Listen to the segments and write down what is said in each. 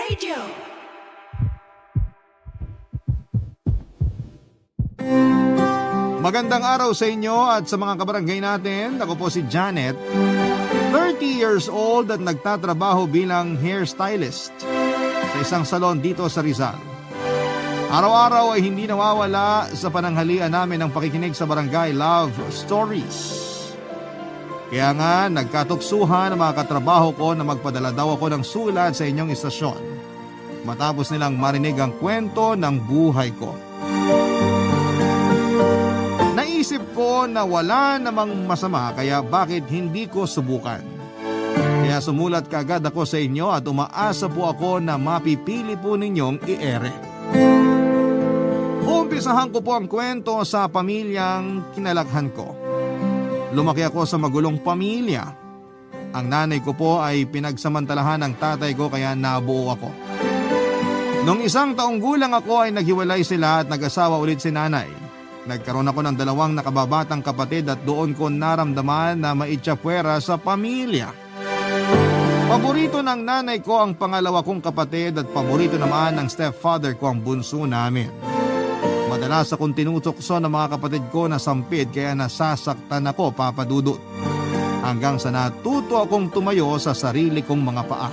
Radio. Magandang araw sa inyo at sa mga kabarangay natin. Ako po si Janet, 30 years old at nagtatrabaho bilang hairstylist sa isang salon dito sa Rizal. Araw-araw ay hindi nawawala sa pananghalian namin ang pakikinig sa Barangay Love Stories. Kaya nga nagkatuksuhan ang mga katrabaho ko na magpadala daw ako ng sulat sa inyong istasyon matapos nilang marinig ang kwento ng buhay ko. Naisip ko na wala namang masama kaya bakit hindi ko subukan. Kaya sumulat kaagad ako sa inyo at umaasa po ako na mapipili po ninyong i-ere. Umpisahan ko po ang kwento sa pamilyang kinalakhan ko. Lumaki ako sa magulong pamilya. Ang nanay ko po ay pinagsamantalahan ng tatay ko kaya nabuo ako. Nung isang taong gulang ako ay naghiwalay sila at nag-asawa ulit si nanay. Nagkaroon ako ng 2 nakababatang kapatid at doon ko naramdaman na maitsapwera sa pamilya. Paborito ng nanay ko ang pangalawa kong kapatid at paborito naman ng stepfather ko ang bunso namin. Madalas akong tinutokso ng mga kapatid ko na sampid kaya nasasaktan ako, Papa Dudut. Hanggang sa natuto akong tumayo sa sarili kong mga paa.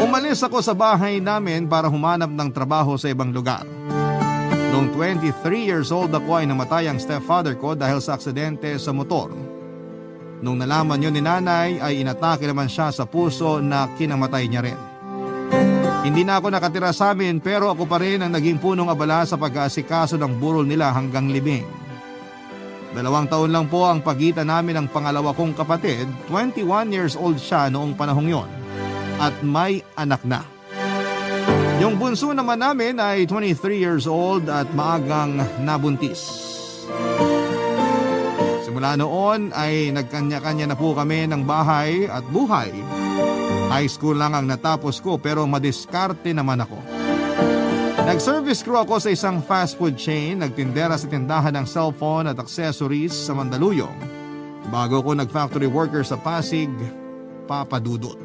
Umalis ako sa bahay namin para humanap ng trabaho sa ibang lugar. Noong 23 years old ako ay namatay ang stepfather ko dahil sa aksidente sa motor. Nung nalaman yun ni nanay ay inatake naman siya sa puso na kinamatay niya rin. Hindi na ako nakatira sa amin pero ako pa rin ang naging punong abala sa pag-aasikaso ng burol nila hanggang libing. 2 taon lang po ang pagitan namin ng pangalawa kong kapatid, 21 years old siya noong panahong yon at may anak na. Yung bunso naman namin ay 23 years old at maagang nabuntis. Simula noon ay nagkanya-kanya na po kami ng bahay at buhay. High school lang ang natapos ko pero madiskarte naman ako. Nag-service crew ako sa isang fast food chain, nagtindera sa tindahan ng cellphone at accessories sa Mandaluyong. Bago ko nag-factory worker sa Pasig, Papa Dudut.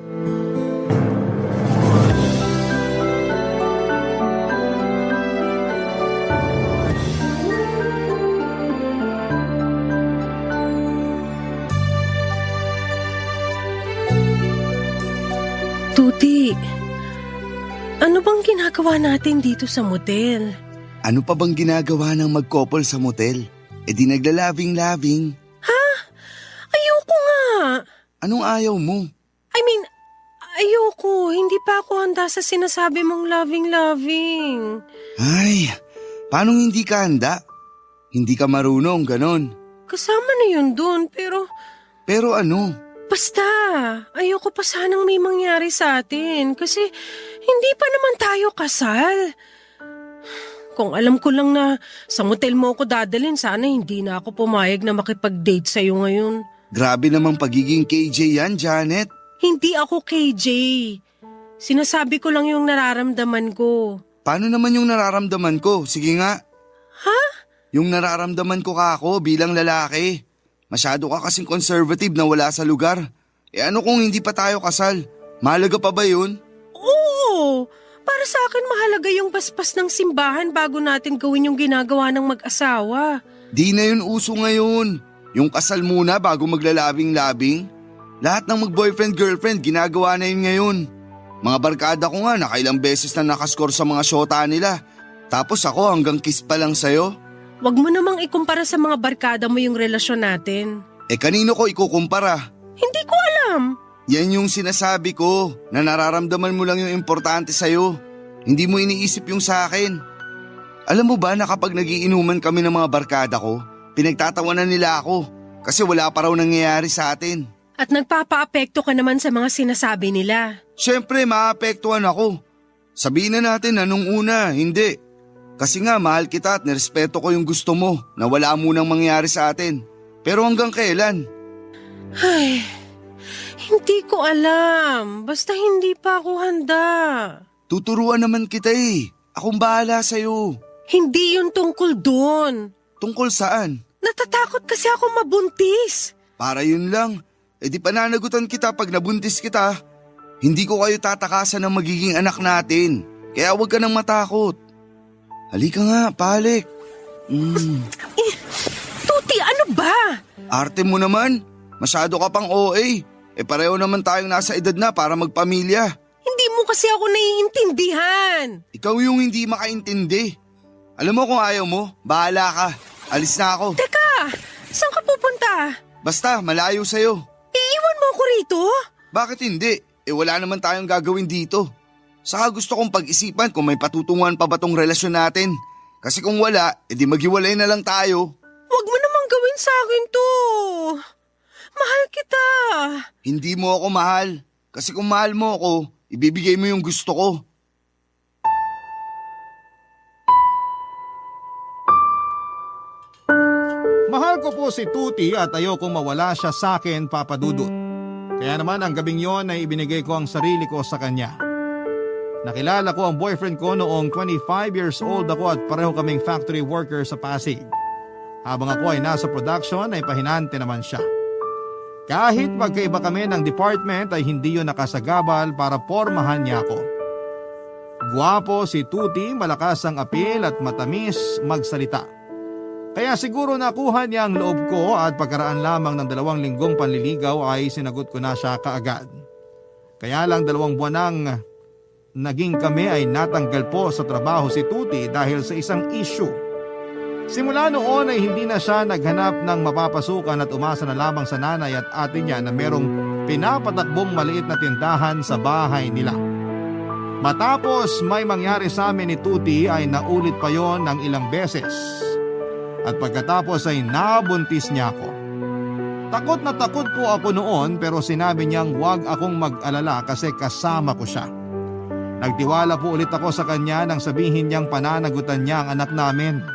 Tuti, ano bang ginagawa natin dito sa motel? Ano pa bang ginagawa ng mag-couple sa motel? E di naglalabing-labing. Ha? Ayoko nga. Anong ayaw mo? Ayoko. Hindi pa ako handa sa sinasabi mong loving-loving. Ay, paano hindi ka handa? Hindi ka marunong, ganon. Kasama na yun dun, pero Pero ano? basta, ayoko pa sanang may mangyari sa atin kasi hindi pa naman tayo kasal. Kung alam ko lang na sa motel mo ako dadalhin, sana hindi na ako pumayag na makipag-date sa'yo ngayon. Grabe namang pagiging KJ yan, Janet. Hindi ako KJ. Sinasabi ko lang yung nararamdaman ko. Paano naman yung nararamdaman ko? Sige nga. Ha? Yung nararamdaman ko ka ako bilang lalaki. Masyado ka kasing conservative na wala sa lugar. E ano kung hindi pa tayo kasal? Mahalaga pa ba yun? Oo. Para sa akin mahalaga yung paspas ng simbahan bago natin gawin yung ginagawa ng mag-asawa. Di na yun uso ngayon. Yung kasal muna bago maglalabing-labing. Lahat ng mag-boyfriend-girlfriend ginagawa na yun ngayon. Mga barkada ko nga nakailang beses na nakascore sa mga syota nila. Tapos ako hanggang kiss pa lang sa'yo. Huwag mo namang ikumpara sa mga barkada mo yung relasyon natin. Eh kanino ko ikukumpara? Hindi ko alam. Yan yung sinasabi ko, na nararamdaman mo lang yung importante sa'yo. Hindi mo iniisip yung sa akin. Alam mo ba na kapag nagiinuman kami ng mga barkada ko, pinagtatawanan nila ako kasi wala pa raw nangyayari sa atin. At nagpapaapekto ka naman sa mga sinasabi nila. Siyempre maapektuhan ako. Sabihin na natin na nung una, hindi. Kasi nga mahal kita at nirespeto ko yung gusto mo na wala munang mangyari sa atin. Pero hanggang kailan? Ay, hindi ko alam. Basta hindi pa ako handa. Tuturuan naman kita eh. Akong bahala sa'yo. Hindi yun tungkol doon. Tungkol saan? Natatakot kasi ako mabuntis. Para yun lang. E di pananagutan kita pag nabuntis kita. Hindi ko kayo tatakasan ng magiging anak natin. Kaya huwag ka nang matakot. Halika nga, pahalik. Tuti, ano ba? Arte mo naman. Masyado ka pang OA. Pareho naman tayong nasa edad na para magpamilya. Hindi mo kasi ako naiintindihan. Ikaw yung hindi makaintindi. Alam mo kung ayaw mo, bahala ka. Alis na ako. Teka, saan ka pupunta? Basta, malayo sa'yo. Iiwan mo ako rito? Bakit hindi? Wala naman tayong gagawin dito. Saka gusto kong pag-isipan kung may patutunguhan pa ba tong relasyon natin. Kasi kung wala, edi maghiwalay na lang tayo. Huwag mo namang gawin sa akin to. Mahal kita. Hindi mo ako mahal. Kasi kung mahal mo ako, ibibigay mo yung gusto ko. Mahal ko po si Tuti at ayokong mawala siya sa akin, Papa Dudut. Kaya naman ang gabing yon ay ibinigay ko ang sarili ko sa kanya. Nakilala ko ang boyfriend ko noong 25 years old ako at pareho kaming factory worker sa Pasig. Habang ako ay nasa production ay pahinante naman siya. Kahit magkaiba kami ng department ay hindi yun nakasagabal para pormahan niya ako. Guwapo si Tuti, malakas ang apil at matamis magsalita. Kaya siguro nakuha niya ang loob ko at pagkaraan lamang ng 2 linggong panliligaw ay sinagot ko na siya kaagad. Kaya lang 2 buwan nang naging kami ay natanggal po sa trabaho si Tuti dahil sa isang issue. Simula noon ay hindi na siya naghanap ng mapapasukan at umasa na lamang sa nanay at ate niya na merong pinapatakbong maliit na tindahan sa bahay nila. Matapos may mangyari sa amin ni Tuti ay naulit pa yon ng ilang beses. At pagkatapos ay nabuntis niya ako. Takot na takot po ako noon pero sinabi niyang huwag akong mag-alala kasi kasama ko siya. Nagtiwala po ulit ako sa kanya nang sabihin niyang pananagutan niya ang anak namin.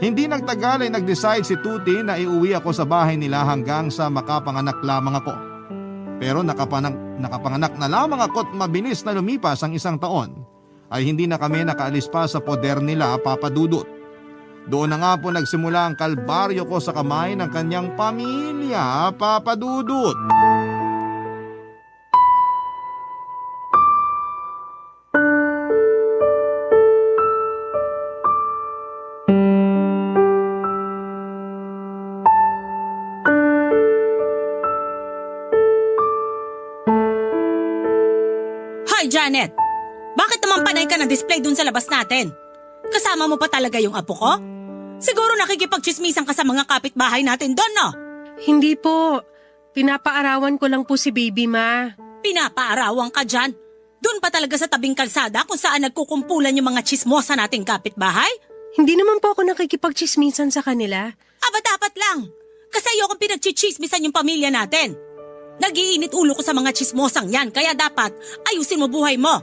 Hindi nagtagal ay nag-decide si Tuti na iuwi ako sa bahay nila hanggang sa makapanganak lamang ako. Pero nakapanganak na lamang ako at mabilis na lumipas ang 1 taon ay hindi na kami nakaalis pa sa poder nila, Papa Dudut. Doon na nga po nagsimula ang kalbaryo ko sa kamay ng kanyang pamilya, Papa Dudut. Hoy, Janet! Bakit naman panay ka ng display dun sa labas natin? Kasama mo pa talaga yung apo ko? Siguro nakikipagchismisan ka sa mga kapitbahay natin doon, no? Hindi po. Pinapaarawan ko lang po si baby, ma. Pinapaarawang ka dyan. Doon pa talaga sa tabing kalsada kung saan nagkukumpulan yung mga chismosa nating kapitbahay? Hindi naman po ako nakikipagchismisan sa kanila. Aba dapat lang. Kasi ayokong pinagchichismisan yung pamilya natin. Nagiinit ulo ko sa mga chismosang yan kaya dapat ayusin mo buhay mo.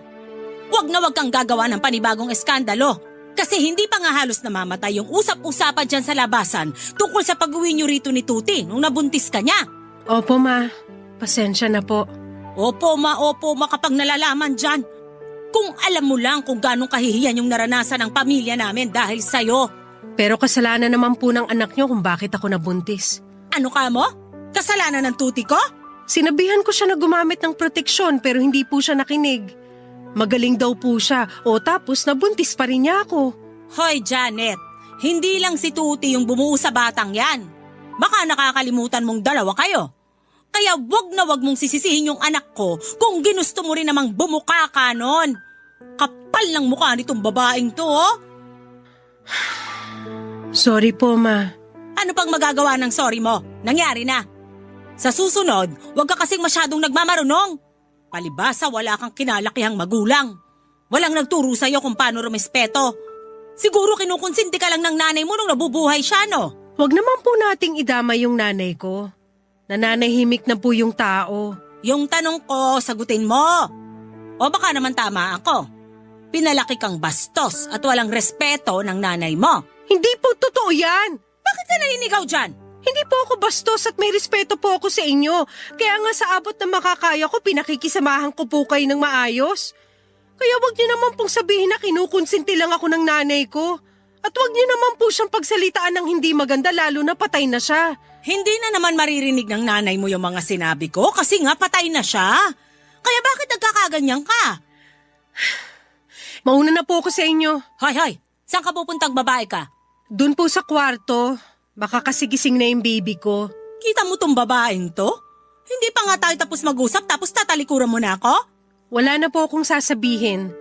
Huwag na huwag kang gagawa ng panibagong eskandalo. Kasi hindi pa nga halos namamatay yung usap-usapan dyan sa labasan tungkol sa pag-uwi niyo rito ni Tuti nung nabuntis ka niya. Opo, ma. Pasensya na po. Opo ma kapag nalalaman dyan. Kung alam mo lang kung ganong kahihiyan yung naranasan ng pamilya namin dahil sa'yo. Pero kasalanan naman po ng anak niyo kung bakit ako nabuntis. Ano ka mo? Kasalanan ng Tuti ko? Sinabihan ko siya na gumamit ng proteksyon pero hindi po siya nakinig. Magaling daw po siya o tapos nabuntis pa rin niya ako. Hoy Janet, hindi lang si Tuti yung bumuo sa batang yan. Baka nakakalimutan mong dalawa kayo. Kaya wag na wag mong sisisihin yung anak ko kung ginusto mo rin namang bumuka ka nun. Kapal ng mukha nitong babaeng to, oh. Sorry po, ma. Ano pang magagawa ng sorry mo? Nangyari na. Sa susunod, wag ka kasing masyadong nagmamarunong. Palibasa wala kang kinalakihang magulang. Walang nagturo sa'yo kung paano rumespeto. Siguro kinukonsinti ka lang ng nanay mo nung nabubuhay siya, no? Wag naman po nating idama yung nanay ko. Nananahimik na po yung tao. Yung tanong ko, sagutin mo. O baka naman tama ako. Pinalaki kang bastos at walang respeto ng nanay mo. Hindi po totoo yan. Bakit ka naninigaw dyan? Hindi po ako bastos at may respeto po ako sa inyo. Kaya nga sa abot na makakaya ko, pinakikisamahan ko po kayo ng maayos. Kaya wag niyo naman pong sabihin na kinukonsinti lang ako ng nanay ko. At wag niyo naman po siyang pagsalitaan ng hindi maganda lalo na patay na siya. Hindi na naman maririnig ng nanay mo yung mga sinabi ko kasi nga patay na siya. Kaya bakit nagkakaganyan ka? Mauna na po ako sa inyo. Hoy, saan ka pupuntang babae ka? Doon po sa kwarto. Baka kasi gising na yung baby ko. Kita mo tong babaeng to? Hindi pa nga tayo tapos mag-usap tapos tatalikuran mo na ako? Wala na po akong sasabihin.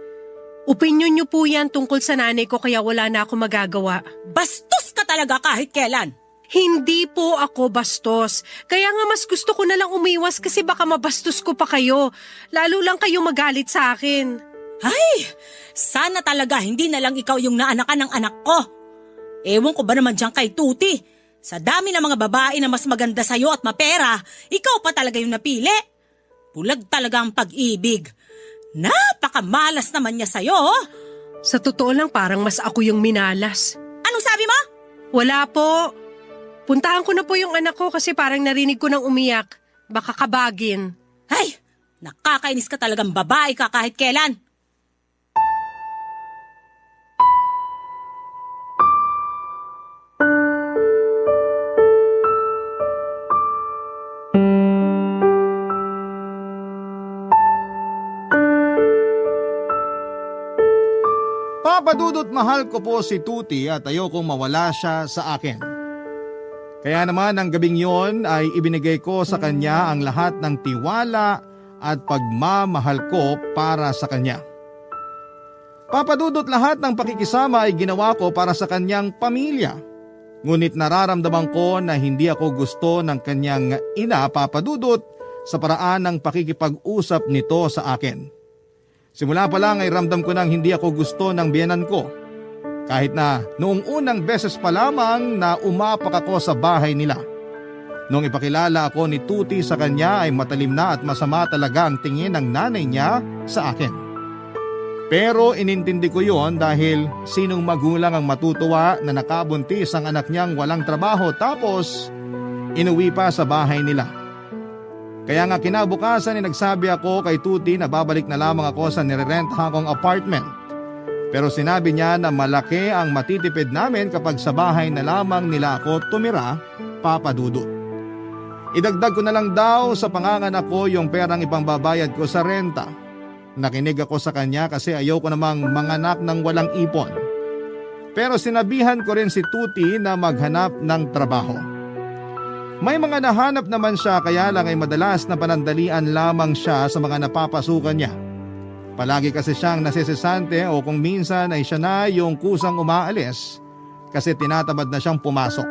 Opinyon niyo po yan tungkol sa nanay ko kaya wala na ako magagawa. Bastos ka talaga kahit kailan. Hindi po ako bastos. Kaya nga mas gusto ko na lang umiwas kasi baka mabastos ko pa kayo. Lalo lang kayo magalit sa akin. Ay, sana talaga hindi na lang ikaw yung naanakan ng anak ko. Ewan ko ba naman dyan kay Tuti? Sa dami ng mga babae na mas maganda sa'yo at mapera, ikaw pa talaga yung napili. Bulag talaga ang pag-ibig. Napakamalas naman niya sa'yo. Sa totoo lang parang mas ako yung minalas. Anong sabi mo? Wala po. Puntahan ko na po yung anak ko kasi parang narinig ko nang umiyak. Baka kabagin. Ay, nakakainis ka talagang babae ka kahit kailan. Papadudot mahal ko po si Tuti at ayokong mawala siya sa akin. Kaya naman ang gabing yon ay ibinigay ko sa kanya ang lahat ng tiwala at pagmamahal ko para sa kanya. Papadudot lahat ng pakikisama ay ginawa ko para sa kanyang pamilya. Ngunit nararamdaman ko na hindi ako gusto ng kanyang ina, Papadudot, sa paraan ng pakikipag-usap nito sa akin. Simula pa lang ay ramdam ko nang hindi ako gusto ng biyenan ko. Kahit na noong unang beses pa lamang na umapak ako sa bahay nila. Noong ipakilala ako ni Tuti sa kanya ay matalim na at masama talaga ang tingin ng nanay niya sa akin. Pero inintindi ko yon dahil sinong magulang ang matutuwa na nakabuntis ang anak niyang walang trabaho tapos inuwi pa sa bahay nila. Kaya nga kinabukasan ay nagsabi ako kay Tuti na babalik na lamang ako sa nirerentahan kong apartment. Pero sinabi niya na malaki ang matitipid namin kapag sa bahay na lamang nila ako tumira, Papadudot. Idagdag ko na lang daw sa panganganak ko yung perang ipangbabayad ko sa renta. Nakinig ako sa kanya kasi ayaw ko namang manganak ng walang ipon. Pero sinabihan ko rin si Tuti na maghanap ng trabaho. May mga nahanap naman siya kaya lang ay madalas na panandalian lamang siya sa mga napapasukan niya. Palagi kasi siyang nasisisante o kung minsan ay siya na yung kusang umaalis kasi tinatamad na siyang pumasok.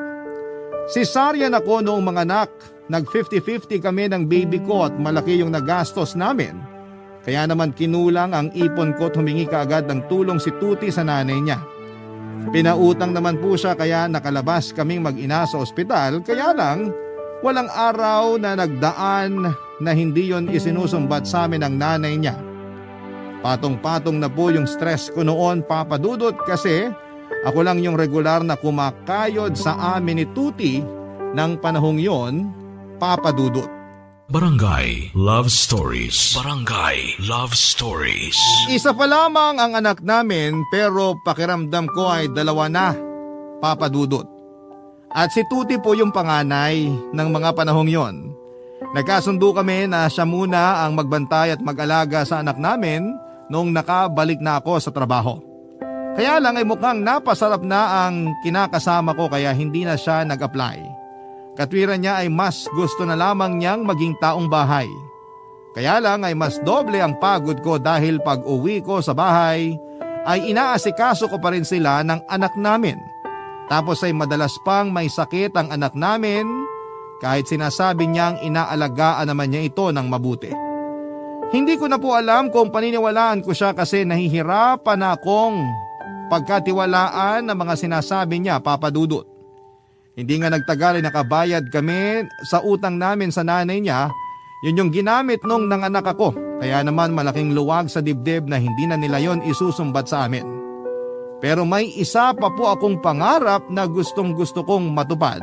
Cesarean ako noong mga anak, nag 50-50 kami ng baby ko at malaki yung nagastos namin. Kaya naman kinulang ang ipon ko at humingi kaagad ng tulong si Tuti sa nanay niya. Pinautang naman po siya kaya nakalabas kaming mag-ina sa ospital kaya lang walang araw na nagdaan na hindi yon isinusumbat sa amin ng nanay niya. Patong-patong na po yung stress ko noon, Papadudot, kasi ako lang yung regular na kumakayod sa amin ni Tuti ng panahong yon, Papadudot. Barangay Love Stories. Barangay Love Stories. Isa pa lamang ang anak namin pero pakiramdam ko ay dalawa na, Papadudot. At si Tuti po yung panganay ng mga panahong yon. Nagkasundo kami na siya muna ang magbantay at mag-alaga sa anak namin noong nakabalik na ako sa trabaho. Kaya lang ay mukhang napasarap na ang kinakasama ko kaya hindi na siya nag-apply. Katwiran niya ay mas gusto na lamang niyang maging taong bahay. Kaya lang ay mas doble ang pagod ko dahil pag uwi ko sa bahay ay inaasikaso ko pa rin sila ng anak namin. Tapos ay madalas pang may sakit ang anak namin kahit sinasabi niyang inaalagaan naman niya ito ng mabuti. Hindi ko na po alam kung paniniwalaan ko siya kasi nahihirapan akong pagkatiwalaan ng mga sinasabi niya, Papadudot. Hindi nga nagtagal ay nakabayad kami sa utang namin sa nanay niya. Yun yung ginamit nung nanganak ako. Kaya naman malaking luwag sa dibdib na hindi na nila yon isusumbat sa amin. Pero may isa pa po akong pangarap na gustong gusto kong matupad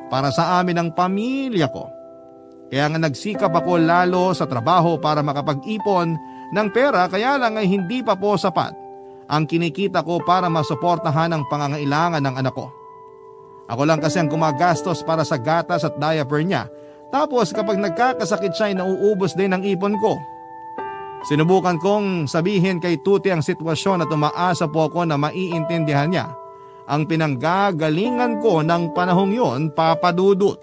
para sa amin ang pamilya ko. Kaya nga nagsikap ako lalo sa trabaho para makapag-ipon ng pera kaya lang ay hindi pa po sapat ang kinikita ko para masuportahan ang pangangailangan ng anak ko. Ako lang kasi ang gumagastos para sa gatas at diaper niya. Tapos kapag nagkakasakit siya ay nauubos din ang ipon ko. Sinubukan kong sabihin kay Tuti ang sitwasyon at umaasa po ako na maiintindihan niya ang pinanggagalingan ko ng panahong yon, Papa Dudut.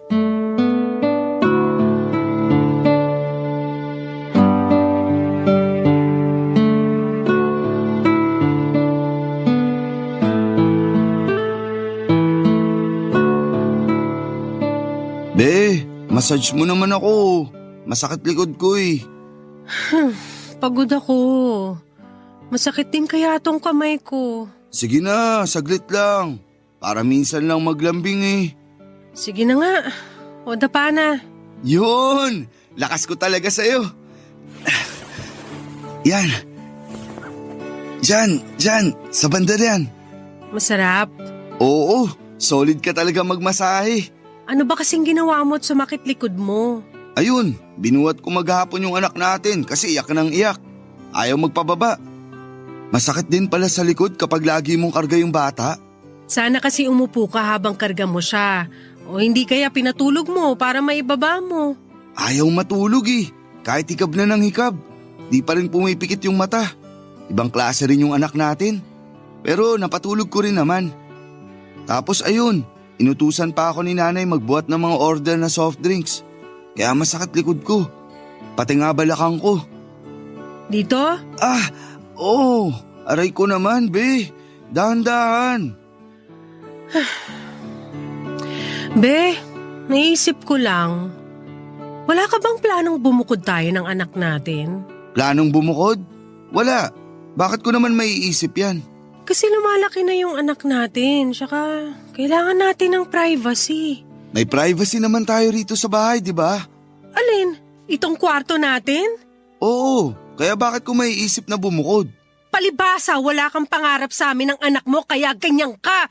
Be, massage mo naman ako. Masakit likod ko eh. Pagod ako. Masakit din kaya tong kamay ko. Sige na, saglit lang. Para minsan lang maglambing eh. Sige na nga. O dapa na. Yun! Lakas ko talaga sa'yo. Yan. Diyan, sa banda yan. Masarap. Oo, solid ka talaga magmasahe. Ano ba kasing ginawa mo at sumakit likod mo? Ayun, binuhat ko maghapon yung anak natin kasi iyak ng iyak. Ayaw magpababa. Masakit din pala sa likod kapag lagi mong karga yung bata. Sana kasi umupo ka habang karga mo siya. O hindi kaya pinatulog mo para maibaba mo. Ayaw matulog eh. Kahit hikab na ng hikab. Di pa rin pumipikit yung mata. Ibang klase rin yung anak natin. Pero napatulog ko rin naman. Tapos ayun, inutusan pa ako ni nanay magbuhat ng mga order na soft drinks. Kaya masakit likod ko. Pati nga balakang ko. Dito? Oo. Aray ko naman, be. Dahan-dahan. Be, naisip ko lang. Wala ka bang planong bumukod tayo ng anak natin? Planong bumukod? Wala. Bakit ko naman maiisip yan? Kasi lumalaki na yung anak natin. Tsaka kailangan natin ng privacy. May privacy naman tayo rito sa bahay, di ba? Alin? Itong kwarto natin? Oo. Kaya bakit ko maiisip na bumukod? Palibasa, wala kang pangarap sa amin ng anak mo kaya ganyan ka.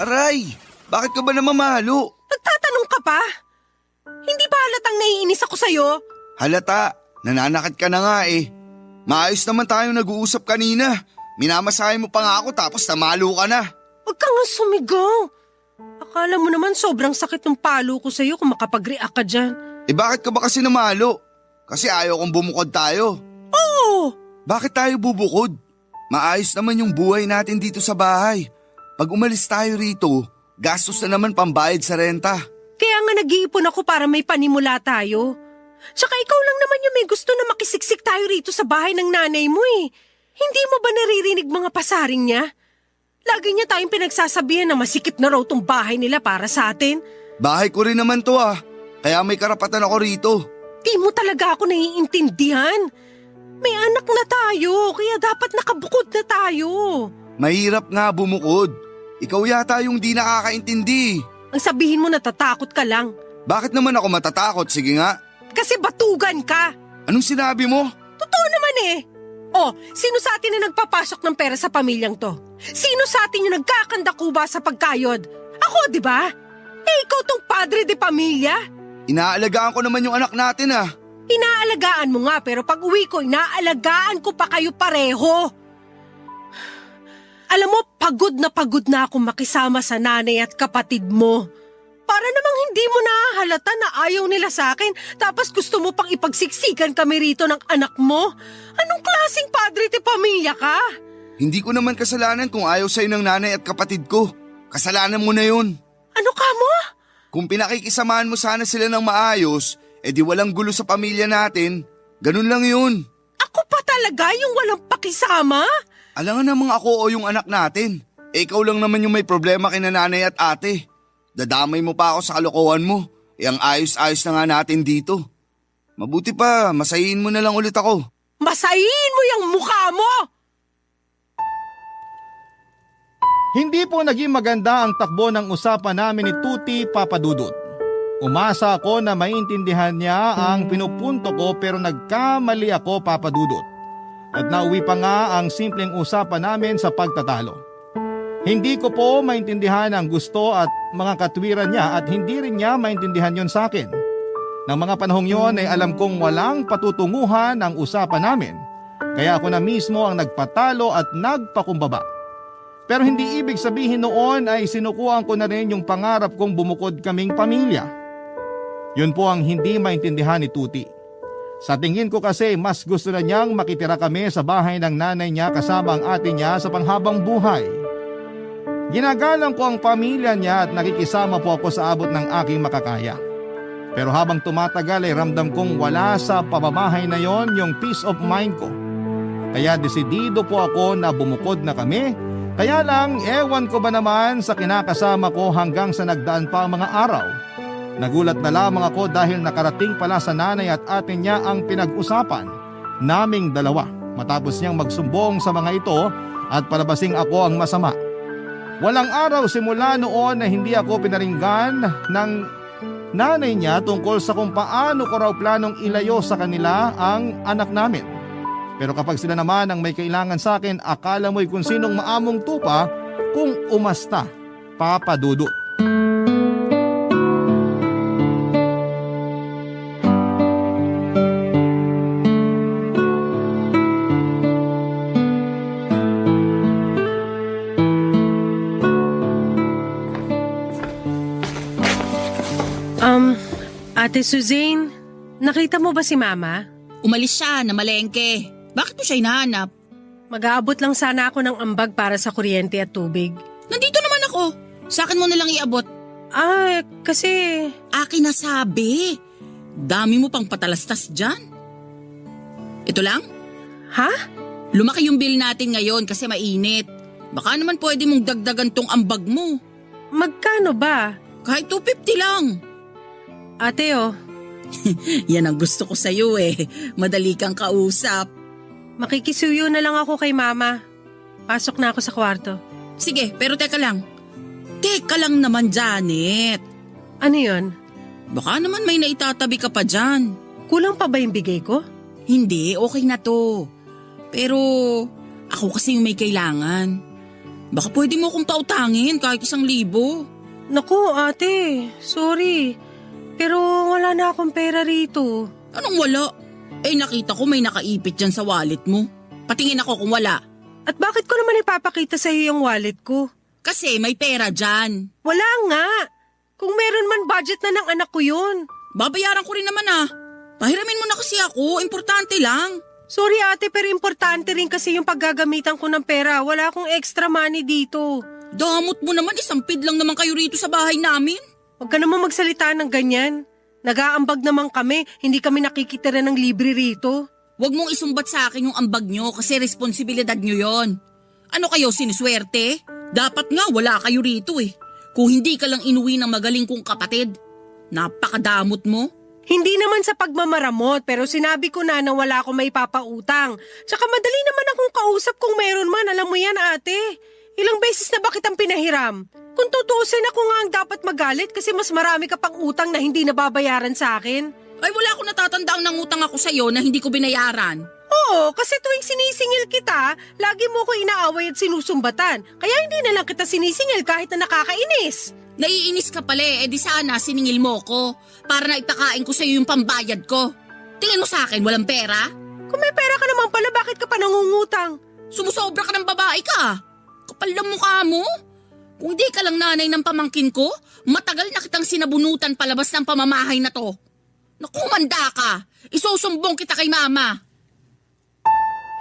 Aray! Bakit ka ba namamalo? Nagtatanong ka pa? Hindi ba halatang naiinis ako sa'yo? Halata, nananakit ka na nga eh. Maayos naman tayong nag-uusap kanina. Minamasahe mo pa nga ako tapos namalo ka na. Huwag ka nga sumigaw. Akala mo naman sobrang sakit ng palo ko sa'yo kung makapag-react ka dyan. Bakit ka ba kasi namalo? Kasi ayaw kong bumukod tayo. Oo! Bakit tayo bubukod? Maayos naman yung buhay natin dito sa bahay. Pag umalis tayo rito, gastos na naman pambayad sa renta. Kaya nga nag-iipon ako para may panimula tayo. Tsaka ikaw lang naman yung may gusto na makisiksik tayo rito sa bahay ng nanay mo eh. Hindi mo ba naririnig mga pasaring niya? Lagi niya tayong pinagsasabihan na masikip na raw tong bahay nila para sa atin. Bahay ko rin naman to Kaya may karapatan ako rito. Di mo talaga ako naiintindihan. May anak na tayo, kaya dapat nakabukod na tayo. Mahirap nga bumukod. Ikaw yata yung di nakakaintindi. Ang sabihin mo natatakot ka lang. Bakit naman ako matatakot? Sige nga. Kasi batugan ka. Anong sinabi mo? Totoo naman eh. Oh, sino sa atin na nagpapasok ng pera sa pamilyang to? Sino sa atin yung nagkakandakuba sa pagkayod? Ako, di ba? Ikaw tong padre de pamilya. Inaalagaan ko naman yung anak natin Inaalagaan mo nga pero pag uwi ko, inaalagaan ko pa kayo pareho. Alam mo, pagod na ako makisama sa nanay at kapatid mo. Para namang hindi mo nahahalata na ayaw nila sa akin tapos gusto mo pang ipagsiksikan kami rito ng anak mo? Anong klaseng padre de pamilya ka? Hindi ko naman kasalanan kung ayaw sa'yo ng nanay at kapatid ko. Kasalanan mo na yun. Ano ka mo? Kung pinakikisamahan mo sana sila ng maayos, di walang gulo sa pamilya natin. Ganun lang yun. Ako pa talaga yung walang pakisama? Alangan namang ako o yung anak natin. Ikaw lang naman yung may problema kina nanay at ate. Dadamay mo pa ako sa kalokohan mo. Ang ayos-ayos na nga natin dito. Mabuti pa, masayin mo na lang ulit ako. Masayin mo yung mukha mo! Hindi po naging maganda ang takbo ng usapan namin ni Tuti, Papa Dudut. Umasa ako na maintindihan niya ang pinupunto ko pero nagkamali ako, Papa Dudut. At nauwi pa nga ang simpleng usapan namin sa pagtatalo. Hindi ko po maintindihan ang gusto at mga katwiran niya at hindi rin niya maintindihan yon sa akin. Nang mga panahong yon ay alam kong walang patutunguhan ang usapan namin. Kaya ako na mismo ang nagpatalo at nagpakumbaba. Pero hindi ibig sabihin noon ay sinukuhan ko na rin yung pangarap kong bumukod kaming pamilya. Yun po ang hindi maintindihan ni Tuti. Sa tingin ko kasi mas gusto na niyang makitira kami sa bahay ng nanay niya kasama ang ate niya sa panghabang buhay. Ginagalang ko ang pamilya niya at nakikisama po ako sa abot ng aking makakaya. Pero habang tumatagal ay ramdam kong wala sa pamamahay na yon yung peace of mind ko. Kaya desidido po ako na bumukod na kami. Kaya lang ewan ko ba naman sa kinakasama ko hanggang sa nagdaan pa ang mga araw. Nagulat na lamang ako dahil nakarating pala sa nanay at ate niya ang pinag-usapan naming dalawa matapos niyang magsumbong sa mga ito at palabasing ako ang masama. Walang araw simula noon na hindi ako pinaringgan ng nanay niya tungkol sa kung paano ko raw planong ilayo sa kanila ang anak namin. Pero kapag sila naman ang may kailangan sa akin, akala mo'y kung sinong maamong tupa kung umasta, Papa Dudut. Ate Suzanne, nakita mo ba si Mama? Umalis siya na malengke. Bakit mo siya hinahanap? Mag-aabot lang sana ako ng ambag para sa kuryente at tubig. Nandito naman ako. Sa akin mo nalang iabot. Kasi... Akin na sabi. Dami mo pang patalastas dyan. Ito lang? Ha? Lumaki yung bill natin ngayon kasi mainit. Baka naman pwede mong dagdagan tong ambag mo. Magkano ba? Kahit 250 lang. Ate, Yan ang gusto ko sa'yo eh. Madali kang kausap. makikisuyo na lang ako kay Mama. Pasok na ako sa kwarto. Sige, pero teka lang. Teka lang naman, Janet. Ano yon? Baka naman may naitatabi ka pa dyan. Kulang pa ba yung bigay ko? Hindi, okay na to. Pero ako kasi yung may kailangan. Baka pwede mo akong pautangin kahit 1,000. Naku, ate. Sorry. Pero wala na akong pera rito. Anong wala? Eh nakita ko may nakaipit dyan sa wallet mo. Patingin ako kung wala. At bakit ko naman ipapakita sa iyo yung wallet ko? Kasi may pera dyan. Wala nga. Kung meron man budget na ng anak ko yun. Babayaran ko rin naman ah. Pahiramin mo na kasi ako, importante lang. Sorry ate, pero importante rin kasi yung paggagamitan ko ng pera. Wala akong extra money dito. Damot mo naman, isampid lang naman kayo rito sa bahay namin. Huwag ka naman magsalita ng ganyan. Nag-aambag naman kami, hindi kami nakikitira ng libre rito. Huwag mong isumbat sa akin yung ambag nyo kasi responsibilidad nyo yon. Ano kayo, siniswerte? Dapat nga wala kayo rito eh. Kung hindi ka lang inuwi ng magaling kong kapatid. Napakadamot mo. Hindi naman sa pagmamaramot, pero sinabi ko na wala akong may papautang. Tsaka madali naman akong kausap kung meron man, alam mo yan ate. Ilang beses na ba kitang pinahiram? Kung tutuusin ako nga ang dapat magalit kasi mas marami ka pang utang na hindi nababayaran sa akin. Ay wala akong natatandaang nangutang ako sa'yo na hindi ko binayaran. Oo, kasi tuwing sinisingil kita, lagi mo ko inaaway at sinusumbatan. Kaya hindi na lang kita sinisingil kahit na nakakainis. Naiinis ka pala eh, di sana siningil mo ko para na ipakain ko sa'yo yung pambayad ko. Tingin mo sa akin, walang pera? Kung may pera ka naman pala, bakit ka pa nangungutang? Sumusobra ka ng babae ka. Kapal ng mukha mo. Kung hindi ka lang nanay ng pamangkin ko, matagal na kitang sinabunutan palabas ng pamamahay na to. Naku, manda ka. Isusumbong kita kay Mama.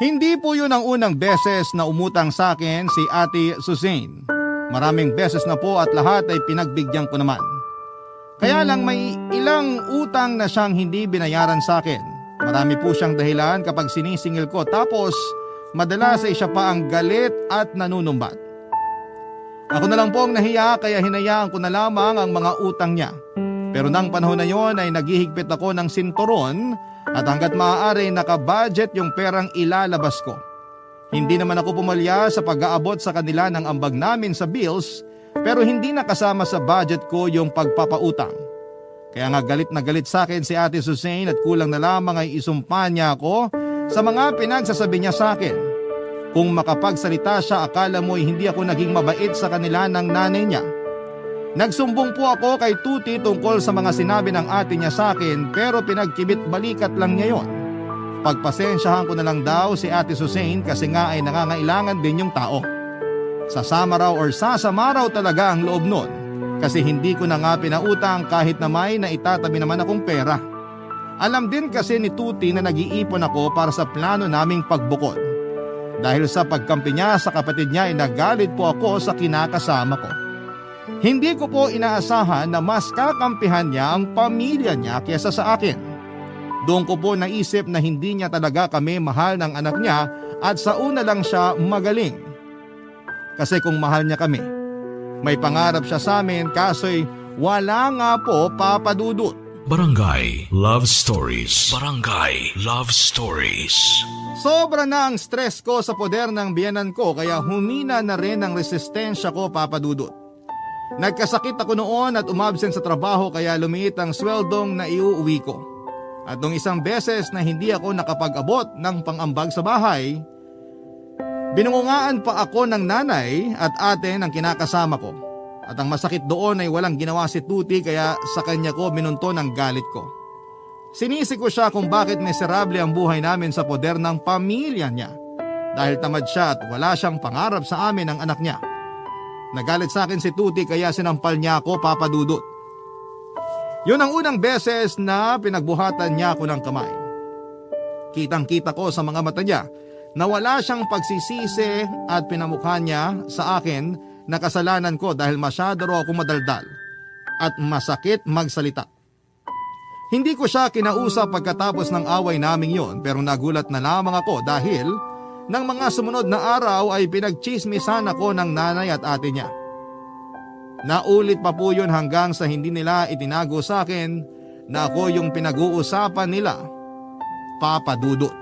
Hindi po yun ang unang beses na umutang sa akin si Ate Suzanne. Maraming beses na po at lahat ay pinagbigyan ko naman. Kaya lang may ilang utang na siyang hindi binayaran sa akin. Marami po siyang dahilan kapag sinisingil ko tapos madalas ay siya pa ang galit at nanunumbat. Ako na lang po ang nahiya kaya hinayaan ko na lamang ang mga utang niya. Pero nang panahon na yon ay naghihigpit ako ng sinturon at hanggat maaari nakabudget yung perang ilalabas ko. Hindi naman ako pumalya sa pag-aabot sa kanila ng ambag namin sa bills pero hindi nakasama sa budget ko yung pagpapautang. Kaya nga galit na galit sa akin si Ate Suzanne at kulang na lamang ay isumpa niya ako sa mga pinagsasabi niya sa akin. Kung makapagsalita siya akala mo'y hindi ako naging mabait sa kanila ng nanay niya. Nagsumbong po ako kay Tuti tungkol sa mga sinabi ng ate niya sa akin pero pinagkibit balikat lang niya yon. Pagpasensyahan ko na lang daw si Ate Suzanne kasi nga ay nangangailangan din yung tao. Sasama raw or sasama raw talaga ang loob nun kasi hindi ko na nga pinautang kahit na may naitatabi naman akong pera. Alam din kasi ni Tuti na nag-iipon ako para sa plano naming pagbukod. Dahil sa pagkampi niya sa kapatid niya ay nagalit po ako sa kinakasama ko. Hindi ko po inaasahan na mas kakampihan niya ang pamilya niya kaysa sa akin. Doon ko po naisip na hindi niya talaga kami mahal ng anak niya at sa una lang siya magaling. Kasi kung mahal niya kami, may pangarap siya sa amin kaso'y wala nga po, Papa Dudut. Barangay Love Stories. Barangay Love Stories. Sobra na ang stress ko sa poder ng biyenan ko kaya humina na rin ang resistensya ko, Papa Dudut. Nagkasakit ako noon at umabsent sa trabaho kaya lumiit ang sweldong na iuuwi ko. At nung isang beses na hindi ako nakapag-abot ng pang-ambag sa bahay, binungungaan pa ako ng nanay at ate ng kinakasama ko. At ang masakit doon ay walang ginawa si Tuti kaya sa kanya ko minunto ng galit ko. Sinisi ko siya kung bakit miserable ang buhay namin sa poder ng pamilya niya. Dahil tamad siya at wala siyang pangarap sa amin ng anak niya. Nagalit sa akin si Tuti kaya sinampal niya ako, Papa Dudut. Yun ang unang beses na pinagbuhatan niya ako ng kamay. Kitang-kita ko sa mga mata niya na wala siyang pagsisisi at pinamukha niya sa akin na kasalanan ko dahil masyado raw ako madaldal at masakit magsalita. Hindi ko siya kinausap pagkatapos ng away naming yon pero nagulat na lamang ako dahil nang mga sumunod na araw ay pinagchismisan ako ng nanay at ate niya. Naulit pa po yun hanggang sa hindi nila itinago sa akin na ako yung pinag-uusapan nila, Papa Dudut.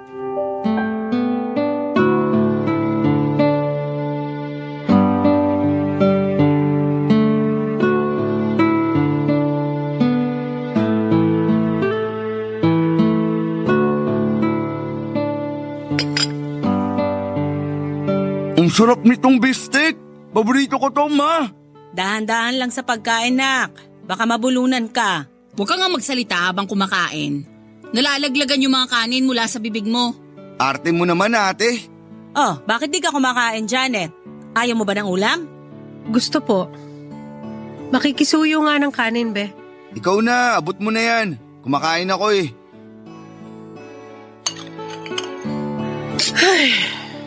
Ang sarap nitong bistek. Paborito ko to, Ma. Dahan-dahan lang sa pagkain, nak. Baka mabulunan ka. Huwag ka nga magsalita habang kumakain. Nalalaglagan yung mga kanin mula sa bibig mo. Arte mo naman, ate. Oh, bakit di ka kumakain, Janet? Ayaw mo ba ng ulam? Gusto po. Makikisuyo nga ng kanin, be. Ikaw na, abot mo na yan. Kumakain ako eh.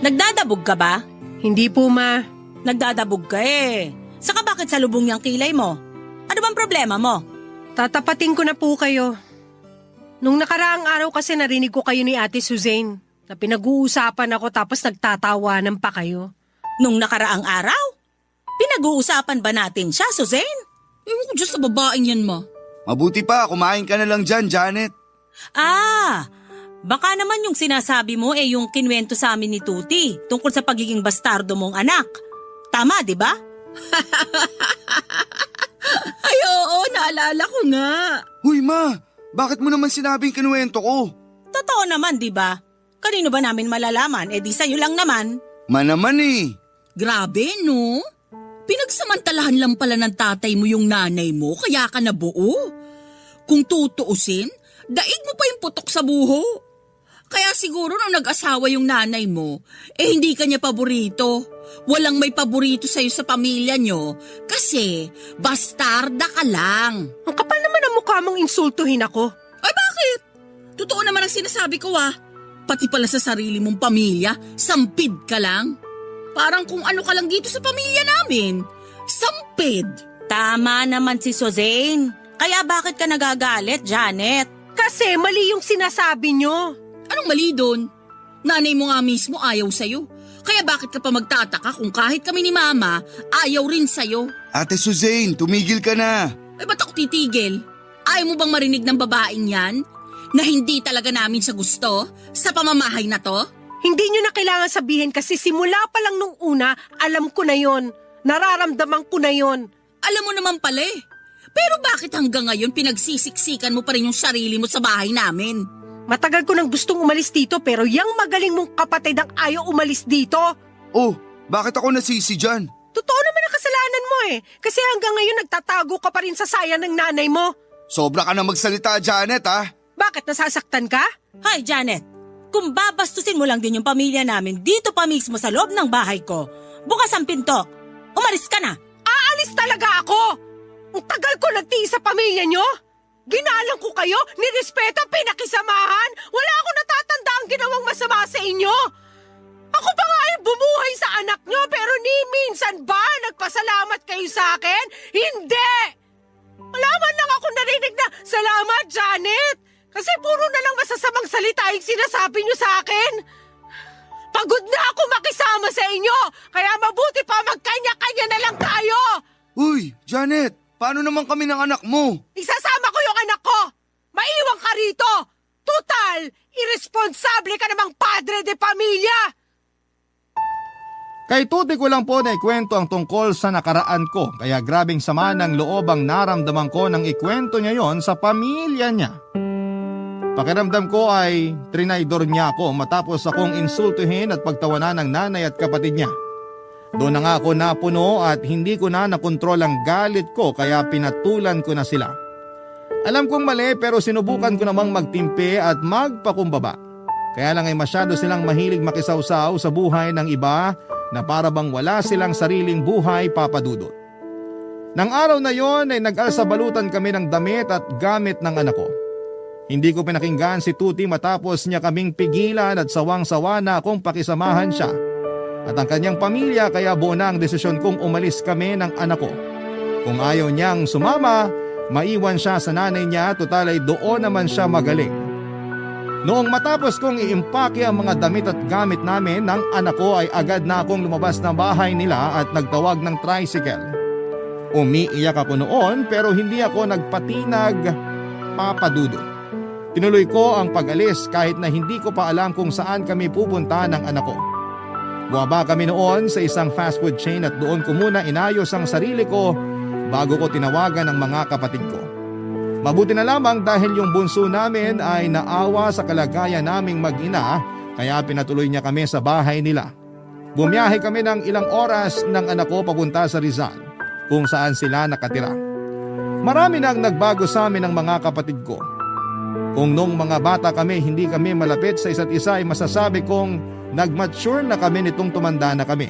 Nagdadabog ka ba? Hindi po, Ma. Nagdadabog ka eh. Saka bakit sa lubong niyang kilay mo? Ano bang problema mo? Tatapatin ko na po kayo. Nung nakaraang araw kasi narinig ko kayo ni Ate Suzanne na pinag-uusapan ako tapos nagtatawanan pa kayo. Nung nakaraang araw? Pinag-uusapan ba natin siya, Suzanne? Ewan ko dyan sa babaeng yan, Ma. Mabuti pa, kumain ka na lang dyan, Janet. Ah, baka naman yung sinasabi mo eh yung kinwento sa amin ni Tuti tungkol sa pagiging bastardo mong anak. Tama, di ba? Ay oo, naalala ko nga. Huy, Ma, bakit mo naman sinabing kinuwento ko? Totoo naman, di ba? Kanino ba namin malalaman? Eh di sa'yo lang naman. Ma naman eh. Grabe, no? Pinagsamantalahan lang pala ng tatay mo yung nanay mo, kaya ka nabuo. Kung tutuusin, daig mo pa yung putok sa buho. Kaya siguro nung nag-asawa yung nanay mo, eh hindi ka niya paborito. Walang may paborito sa'yo sa pamilya nyo kasi bastarda ka lang. Ang kapal naman ang mukha mong insultuhin ako. Ay bakit? Totoo naman ang sinasabi ko Pati pala sa sarili mong pamilya, sampid ka lang. Parang kung ano ka lang dito sa pamilya namin. Sampid. Tama naman si Suzanne. Kaya bakit ka nagagalit, Janet? Kasi mali yung sinasabi nyo. Anong mali doon? Nanay mo nga mismo ayaw sa'yo. Kaya bakit ka pa magtataka kung kahit kami ni Mama, ayaw rin sa'yo? Ate Suzanne, tumigil ka na. Eh ba't ako titigil? Ayaw mo bang marinig ng babaeng yan? Na hindi talaga namin siya gusto? Sa pamamahay na to? Hindi nyo na kailangan sabihin kasi simula pa lang nung una, alam ko na yon. Nararamdaman ko na yon. Alam mo naman pala eh. Pero bakit hanggang ngayon pinagsisiksikan mo pa rin yung sarili mo sa bahay namin? Matagal ko nang gustong umalis dito pero yang magaling mong kapatid ang ayaw umalis dito. Oh, bakit ako nasisi dyan? Totoo naman ang kasalanan mo eh. Kasi hanggang ngayon nagtatago ka pa rin sa saya ng nanay mo. Sobra ka na magsalita, Janet, ha? Bakit nasasaktan ka? Hoy, Janet. Kung babastusin mo lang din yung pamilya namin dito pa mismo sa loob ng bahay ko, bukas ang pinto. Umalis ka na. Aalis talaga ako! Ang tagal ko nagtiis sa pamilya nyo! Ginalang ko kayo, nirespeto, pinakisamahan. Wala akong natatandaan ginawang masama sa inyo. Ako pa nga ay bumuhay sa anak nyo, pero ni minsan ba nagpasalamat kayo sa akin? Hindi! Wala man lang ako narinig na, salamat, Janet! Kasi puro na lang masasamang salita yung sinasabi nyo sa akin. Pagod na ako makisama sa inyo, kaya mabuti pa magkanya-kanya na lang tayo! Uy, Janet, paano naman kami ng anak mo? Isasama ko yung anak ko! Maiwan ka rito! Total, irresponsable ka namang padre de pamilya! Kay Tuti ko lang po na ikwento ang tungkol sa nakaraan ko, kaya grabing sama ng loob ang naramdaman ko nang ikwento niya yon sa pamilya niya. Pakiramdam ko ay trinaydor niya ako matapos akong insultuhin at pagtawanan ng nanay at kapatid niya. Doon na nga ako napuno at hindi ko na nakontrol ang galit ko kaya pinatulan ko na sila. Alam kong mali pero sinubukan ko namang magtimpi at magpakumbaba. Kaya lang ay masyado silang mahilig makisawsaw sa buhay ng iba na para bang wala silang sariling buhay, Papa Dudut. Nang araw na yon ay nag-alsabalutan kami ng damit at gamit ng anak ko. Hindi ko pinakinggan si Tuti matapos niya kaming pigilan at sawang-sawa na akong pakisamahan siya at ang kanyang pamilya kaya buo na ang desisyon kong umalis kami ng anak ko. Kung ayaw niyang sumama, maiwan siya sa nanay niya, total ay doon naman siya magaling. Noong matapos kong iimpake ang mga damit at gamit namin ng anak ko ay agad na akong lumabas ng bahay nila at nagtawag ng tricycle. Umiiyak ako noon pero hindi ako nagpatinag, Papa Dudut. Tinuloy ko ang pag-alis kahit na hindi ko pa alam kung saan kami pupunta ng anak ko. Buwaba kami noon sa isang fast food chain at doon ko muna inayos ang sarili ko bago ko tinawagan ang mga kapatid ko. Mabuti na lamang dahil yung bunso namin ay naawa sa kalagayan naming mag-ina kaya pinatuloy niya kami sa bahay nila. Bumiyahe kami ng ilang oras ng anak ko papunta sa Rizal kung saan sila nakatira. Marami nang nagbago sa amin ng mga kapatid ko. Kung nung mga bata kami hindi kami malapit sa isa't isa ay masasabi kong nag-mature na kami nitong tumanda na kami.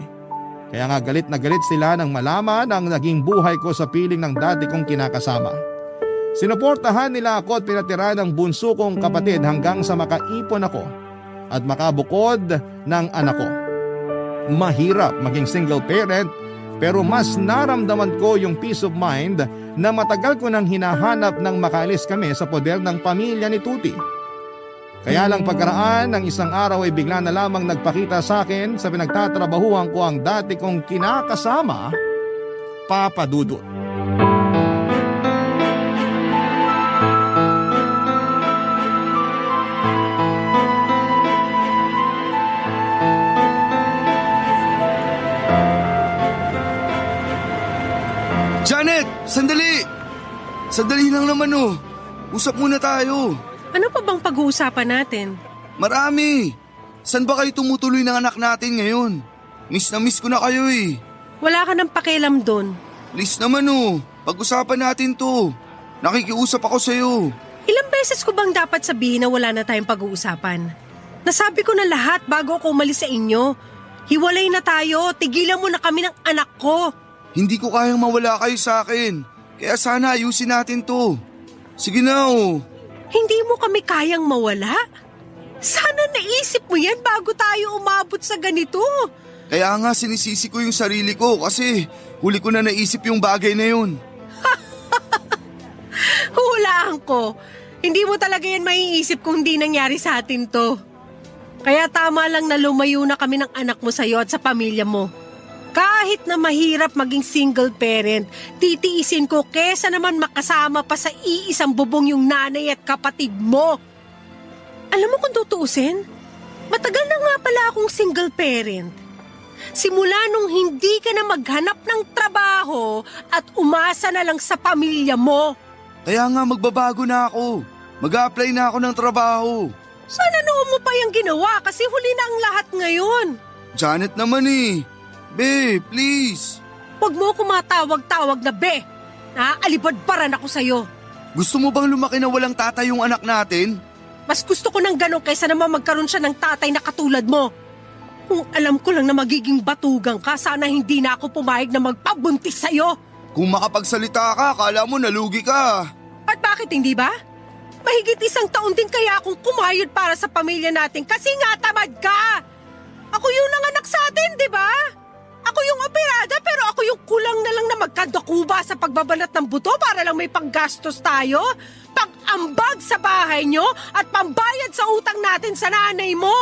Kaya nga galit na galit sila nang malaman ang naging buhay ko sa piling ng dati kong kinakasama. Sinuportahan nila ako at pinatira ng bunso kong kapatid hanggang sa makaipon ako at makabukod ng anak ko. Mahirap maging single parent pero mas naramdaman ko yung peace of mind na matagal ko nang hinahanap nang makaalis kami sa poder ng pamilya ni Tuti. Kaya lang pagkaraan ng isang araw ay bigla na lamang nagpakita sa akin sa pinagtatrabahuhan ko ang dati kong kinakasama, Papa Dudut. Janet, sandali! Sandali lang naman oh. Usap muna tayo. Ano pa bang pag-uusapan natin? Marami. San ba kayo tumutuloy ng anak natin ngayon? Miss na miss ko na kayo eh. Wala ka ng pakialam doon. Please naman oh. Pag-usapan natin to. Nakikiusap ako sa'yo. Ilang beses ko bang dapat sabihin na wala na tayong pag-uusapan? Nasabi ko na lahat bago ako umalis sa inyo. Hiwalay na tayo, tigilan mo na kami ng anak ko. Hindi ko kayang mawala kayo sa akin. Kaya sana ayusin natin to. Sige na oh. Hindi mo kami kayang mawala? Sana naisip mo yan bago tayo umabot sa ganito. Kaya nga sinisisi ko yung sarili ko kasi huli ko na naisip yung bagay na yun. Hulaan ko. Hindi mo talaga yan maiisip kung hindi nangyari sa atin to. Kaya tama lang na lumayo na kami ng anak mo sa'yo at sa pamilya mo. Kahit na mahirap maging single parent, titiisin ko kesa naman makasama pa sa iisang bubong yung nanay at kapatid mo. Alam mo kung tutuusin, matagal na nga pala akong single parent. Simula nung hindi ka na maghanap ng trabaho at umasa na lang sa pamilya mo. Kaya nga magbabago na ako. Mag-a-apply na ako ng trabaho. Sana noon mo pa yung ginawa kasi huli na ang lahat ngayon. Janet naman eh. Be, please. Huwag mo ako matawag-tawag na be. Alibadbaran ako sa'yo. Gusto mo bang lumaki na walang tatay yung anak natin? Mas gusto ko ng ganun kaysa naman magkaroon siya ng tatay na katulad mo. Kung alam ko lang na magiging batugang ka, sana hindi na ako pumayag na magpabuntis sa'yo. Kung makapagsalita ka, kala mo nalugi ka. At bakit hindi ba? Mahigit 1 taon din kaya akong kumayod para sa pamilya natin kasi nga tamad ka. Ako yung nanganak sa atin, di ba? Ako yung operada pero ako yung kulang na lang na magkadakuba sa pagbabalat ng buto para lang may panggastos tayo. Pag-ambag sa bahay nyo at pambayad sa utang natin sa nanay mo.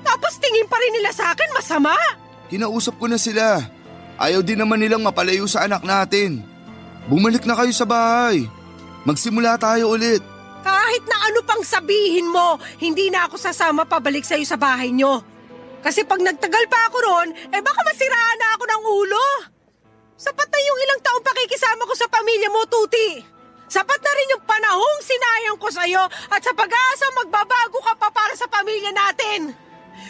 Tapos tingin pa rin nila sa akin masama. Kinausap ko na sila. Ayaw din naman nilang mapalayo sa anak natin. Bumalik na kayo sa bahay. Magsimula tayo ulit. Kahit na ano pang sabihin mo, hindi na ako sasama pabalik sa'yo sa bahay nyo. Kasi pag nagtagal pa ako ron, baka masiraan na ako ng ulo. Sapat na yung ilang taong pakikisama ko sa pamilya mo, Tuti. Sapat na rin yung panahong sinayang ko sa'yo at sa pag-asa magbabago ka pa para sa pamilya natin.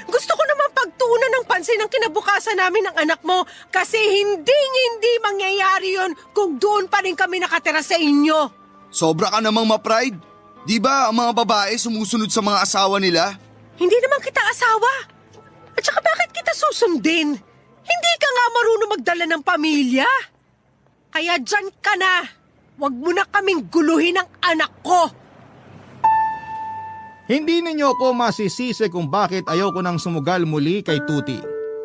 Gusto ko naman pagtuunan ng pansin ang kinabukasan namin ng anak mo kasi hindi mangyayari yon kung doon pa rin kami nakatira sa inyo. Sobra ka namang ma-pride. Di ba ang mga babae sumusunod sa mga asawa nila? Hindi naman kita asawa. At saka bakit kita susundin? Hindi ka nga marunong magdala ng pamilya. Kaya dyan ka na. Huwag mo na kaming guluhin ang anak ko. Hindi ninyo ako masisisi kung bakit ayoko nang sumugal muli kay Tuti.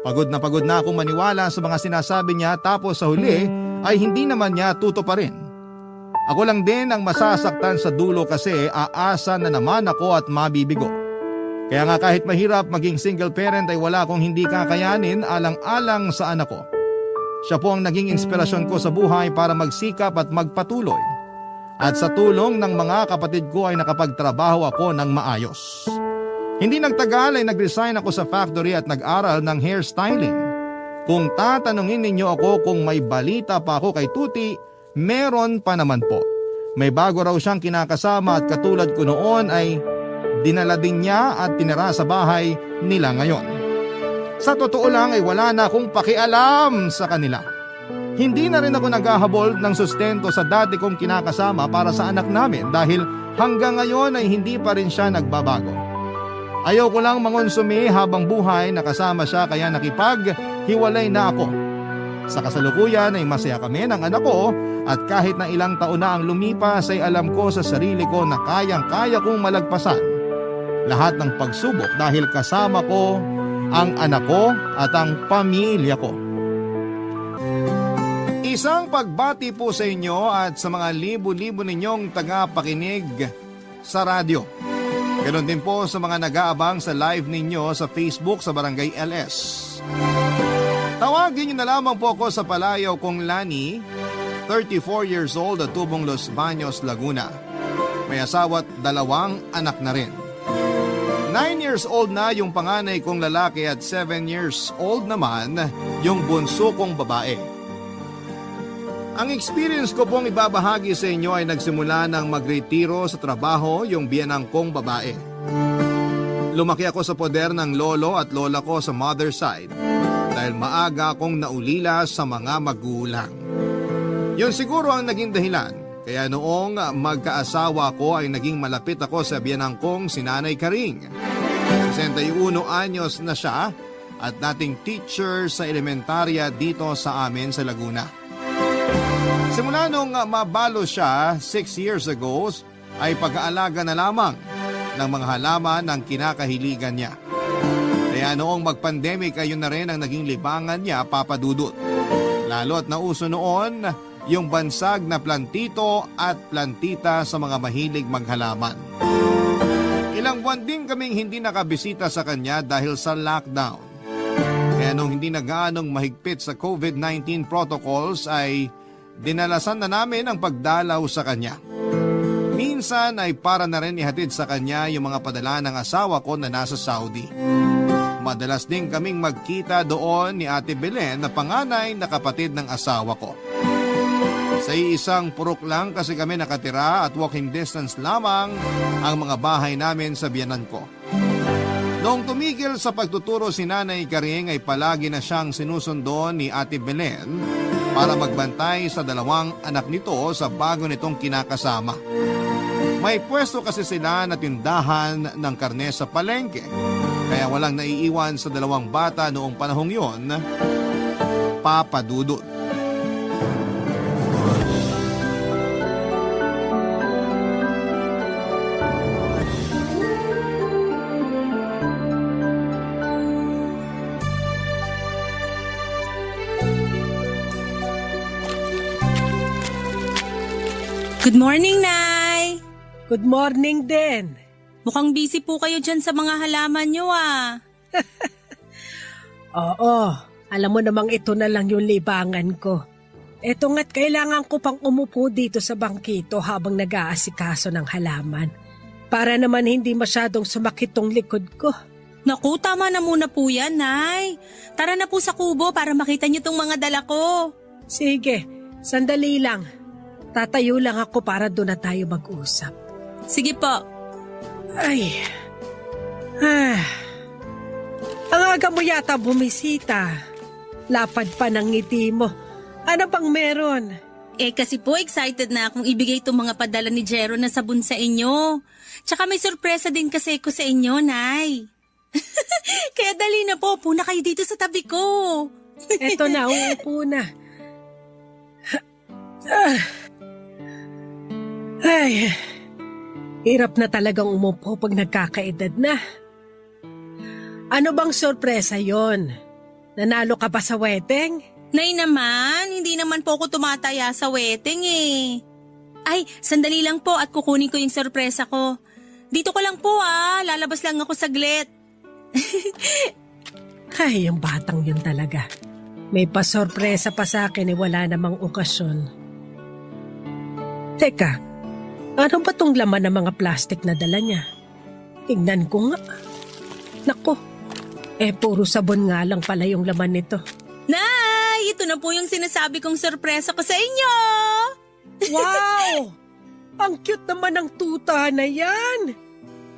Pagod na akong maniwala sa mga sinasabi niya tapos sa huli ay hindi naman niya tutuparin. Ako lang din ang masasaktan sa dulo kasi aasa na naman ako at mabibigo. Kaya nga kahit mahirap maging single parent ay wala akong hindi kakayanin alang-alang sa anak ko. Siya po ang naging inspirasyon ko sa buhay para magsikap at magpatuloy. At sa tulong ng mga kapatid ko ay nakapagtrabaho ako ng maayos. Hindi nagtagal ay nag-resign ako sa factory at nag-aral ng hairstyling. Kung tatanungin ninyo ako kung may balita pa ako kay Tuti, meron pa naman po. May bago raw siyang kinakasama at katulad ko noon ay dinala din niya at tinira sa bahay nila ngayon. Sa totoo lang ay wala na akong pakialam sa kanila. Hindi na rin ako naghahabol ng sustento sa dati kong kinakasama para sa anak namin dahil hanggang ngayon ay hindi pa rin siya nagbabago. Ayaw ko lang mangonsumi habang buhay na kasama siya kaya nakipaghiwalay na ako. Sa kasalukuyan ay masaya kami ng anak ko at kahit na ilang taon na ang lumipas ay alam ko sa sarili ko na kayang-kaya kong malagpasan lahat ng pagsubok dahil kasama ko ang anak ko at ang pamilya ko. Isang pagbati po sa inyo at sa mga libo-libo ninyong tagapakinig sa radyo. Ganon din po sa mga nag-aabang sa live ninyo sa Facebook sa Barangay LS. Tawagin niyo na lamang po ako sa palayaw kong Lani, 34 years old at tubong Los Baños, Laguna. May asawa at 2 anak na rin. 9 years old na yung panganay kong lalaki at 7 years old naman yung bunso kong babae. Ang experience ko pong ibabahagi sa inyo ay nagsimula nang magretiro sa trabaho yung biyanang kong babae. Lumaki ako sa poder ng lolo at lola ko sa mother side dahil maaga akong naulila sa mga magulang. Yun siguro ang naging dahilan kaya noong magkaasawa ko ay naging malapit ako sa biyanang kong si Nanay Karing. 61 anyos na siya at dating teacher sa elementarya dito sa amin sa Laguna. Simula nung mabalo siya 6 years ago ay pag-aalaga na lamang ng mga halaman ng kinakahiligan niya. Kaya noong mag-pandemic ay yun na rin ang naging libangan niya, Papa Dudut. Lalo't nauso noon yung bansag na plantito at plantita sa mga mahilig maghalaman. Ilang buwan din kaming hindi nakabisita sa kanya dahil sa lockdown. Kaya nung hindi na gaanong mahigpit sa COVID-19 protocols ay dinalasan na namin ang pagdalaw sa kanya. Minsan ay para na rin ihatid sa kanya yung mga padala ng asawa ko na nasa Saudi. Madalas din kaming magkita doon ni Ate Belen na panganay na kapatid ng asawa ko. Sa isang purok lang kasi kami nakatira at walking distance lamang ang mga bahay namin sa biyanan ko. Noong tumigil sa pagtuturo si Nanay Karing ay palagi na siyang sinusundo ni Ate Belen para magbantay sa 2 anak nito sa bago nitong kinakasama. May pwesto kasi sila na tindahan ng karne sa palengke, kaya walang naiiwan sa 2 bata noong panahong yon, Papa Dudut. Good morning, Nay! Good morning din. Mukhang busy po kayo dyan sa mga halaman nyo ah. Oo, alam mo namang ito na lang yung libangan ko. Eto nga't kailangan ko pang umupo dito sa bangkito habang nag-aasikaso ng halaman. Para naman hindi masyadong sumakit tong likod ko. Naku, tama na muna po yan, Nay. Tara na po sa kubo para makita nyo tong mga dala ko. Sige, sandali lang. Tatayo lang ako para doon na tayo mag-usap. Sige po. Ay. Ang aga mo yata bumisita. Lapad pa ng ngiti mo. Ano bang meron? Kasi po excited na akong ibigay itong mga padala ni Jero na sabon sa inyo. Tsaka may sorpresa din kasi ko sa inyo, Nay. Kaya dali na po, upo na kayo dito sa tabi ko. Eto na, uupo na. Ay, hirap na talagang umupo pag nagkakaedad na. Ano bang sorpresa yon? Nanalo ka ba sa wedding? Nay naman, hindi naman po ako tumataya sa wedding eh. Ay, sandali lang po at kukunin ko yung sorpresa ko. Dito ko lang po lalabas lang ako saglit. Ay, yung batang yun talaga. May pasorpresa pa sa akin wala namang okasyon. Teka, ano ba tong laman ng mga plastic na dala niya? Tingnan ko nga. Naku, puro sabon nga lang pala yung laman nito. Nay, ito na po yung sinasabi kong sorpresa ko sa inyo. Wow! Ang cute naman ng tuta na yan.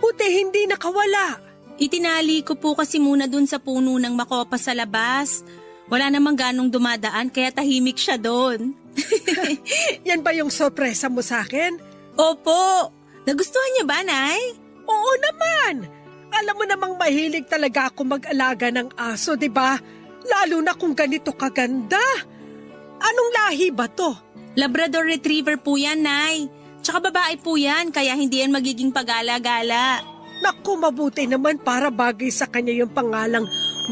Buti hindi nakawala. Itinali ko po kasi muna dun sa puno ng makopa sa labas. Wala namang ganong dumadaan kaya tahimik siya dun. Yan ba yung sorpresa mo sa akin? Opo. Nagustuhan niya ba, Nay? Oo naman. Alam mo namang mahilig talaga ako mag-alaga ng aso, di ba? Lalo na kung ganito kaganda. Anong lahi ba to? Labrador Retriever po yan, Nay. Tsaka babae po yan, kaya hindi yan magiging pag-ala-gala. Naku, mabuti naman para bagay sa kanya yung pangalang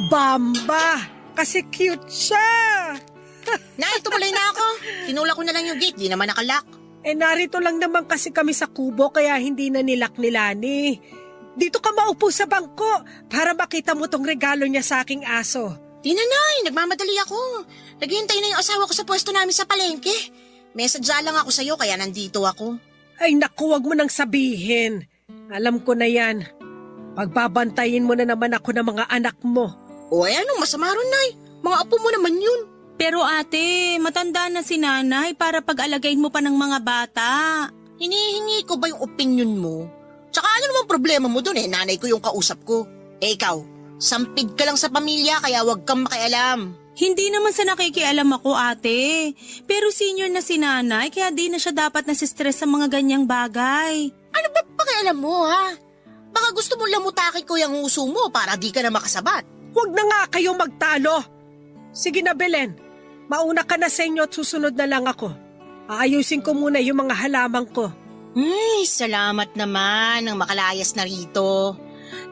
Bamba. Kasi cute siya. Nay, tumuloy na ako. Tinulak ko na lang yung gate, di naman nakalock. Narito lang naman kasi kami sa kubo kaya hindi na nilak ni Lani. Dito ka maupo sa bangko para makita mo tong regalo niya sa aking aso. Di na, Nay, nagmamadali ako. Naghihintay na yung asawa ko sa pwesto namin sa palengke. May sadya lang ako sa'yo kaya nandito ako. Ay naku, wag mo nang sabihin. Alam ko na yan. Pagbabantayin mo na naman ako ng mga anak mo. O anong masama ron, Nay? Mga apo mo naman yun. Pero ate, matanda na si Nanay para pag-alagayin mo pa ng mga bata. Hinihingi ko ba yung opinion mo? Tsaka ano namang problema mo dun nanay ko yung kausap ko. Ikaw, sampid ka lang sa pamilya kaya wag kang makialam. Hindi naman sa nakikialam ako, ate. Pero senior na si Nanay kaya di na siya dapat nasistress sa mga ganyang bagay. Ano ba pakialam mo, ha? Baka gusto mo lamutakin ko yung uso mo para di ka na makasabat. Huwag na nga kayo magtalo. Sige na, Belen. Mauna ka na sa inyo at susunod na lang ako. Aayusin ko muna yung mga halaman ko. Salamat naman nang makalayas na rito.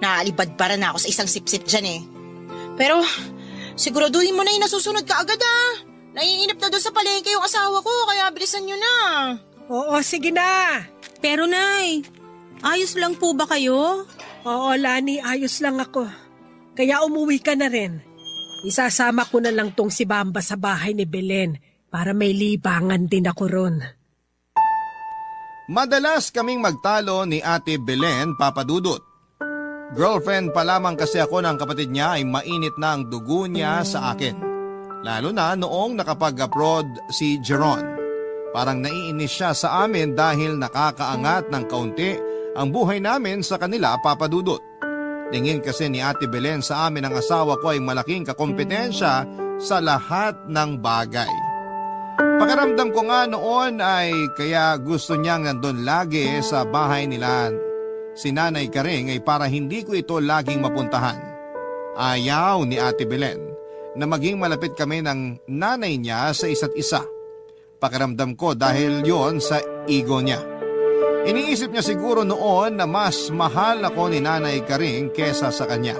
Naalibad para na ako sa isang sip-sip dyan Pero siguraduhin mo na yung nasusunod ka agad Naiinip na doon sa palengke yung asawa ko kaya bilisan nyo na. Oo, sige na. Pero Nay, ayos lang po ba kayo? Oo, Lani, ayos lang ako. Kaya umuwi ka na rin. Isasama ko na lang tong si Bamba sa bahay ni Belen para may libangan din ako ron. Madalas kaming magtalo ni Ate Belen, Papa Dudut. Girlfriend pa lamang kasi ako ng kapatid niya ay mainit na ang dugo niya sa akin. Lalo na noong nakapag-abroad si Jeron. Parang naiinis siya sa amin dahil nakakaangat ng kaunti ang buhay namin sa kanila, Papa Dudut. Tingin kasi ni Ate Belen sa amin ang asawa ko ay malaking kakompetensya sa lahat ng bagay. Pakiramdam ko nga noon ay kaya gusto niyang nandun lagi sa bahay nila si Nanay Karing ay para hindi ko ito laging mapuntahan. Ayaw ni Ate Belen na maging malapit kami ng nanay niya sa isa't isa. Pakiramdam ko dahil yon sa ego niya. Iniisip niya siguro noon na mas mahal ako ni Nanay Karing kesa sa kanya.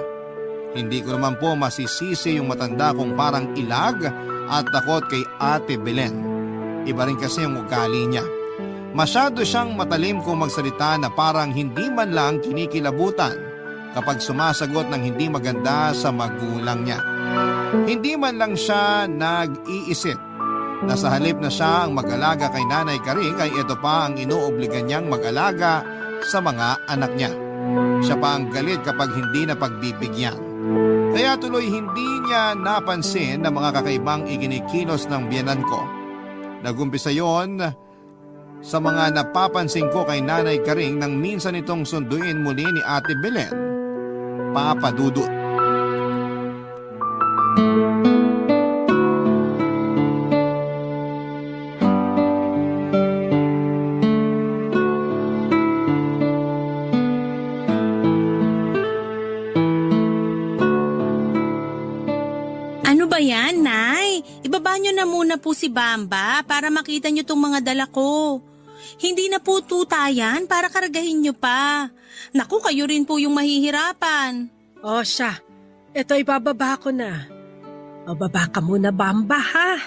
Hindi ko naman po masisisi yung matanda kong parang ilag at takot kay Ate Belen. Iba rin kasi yung ugali niya. Masyado siyang matalim kung magsalita na parang hindi man lang kinikilabutan kapag sumasagot ng hindi maganda sa magulang niya. Hindi man lang siya nag-iisip na sa halip na siya ang mag-alaga kay Nanay Karing ay ito pa ang inuobligan niyang mag-alaga sa mga anak niya. Siya pa ang galit kapag hindi na pagbibigyan. Kaya tuloy hindi niya napansin na mga kakaibang iginikilos ng biyenan ko. Nagumpisa yon sa mga napapansin ko kay Nanay Karing nang minsan itong sunduin muli ni Ate Belen, Papa Dudut. Ano ba yan, Nay? Ibaba nyo na muna po si Bamba para makita nyo tong mga dala ko. Hindi na po tutayan para karagahin nyo pa. Naku, kayo rin po yung mahihirapan. O siya, ito ibababa ko na. O baba ka muna, Bamba, ha?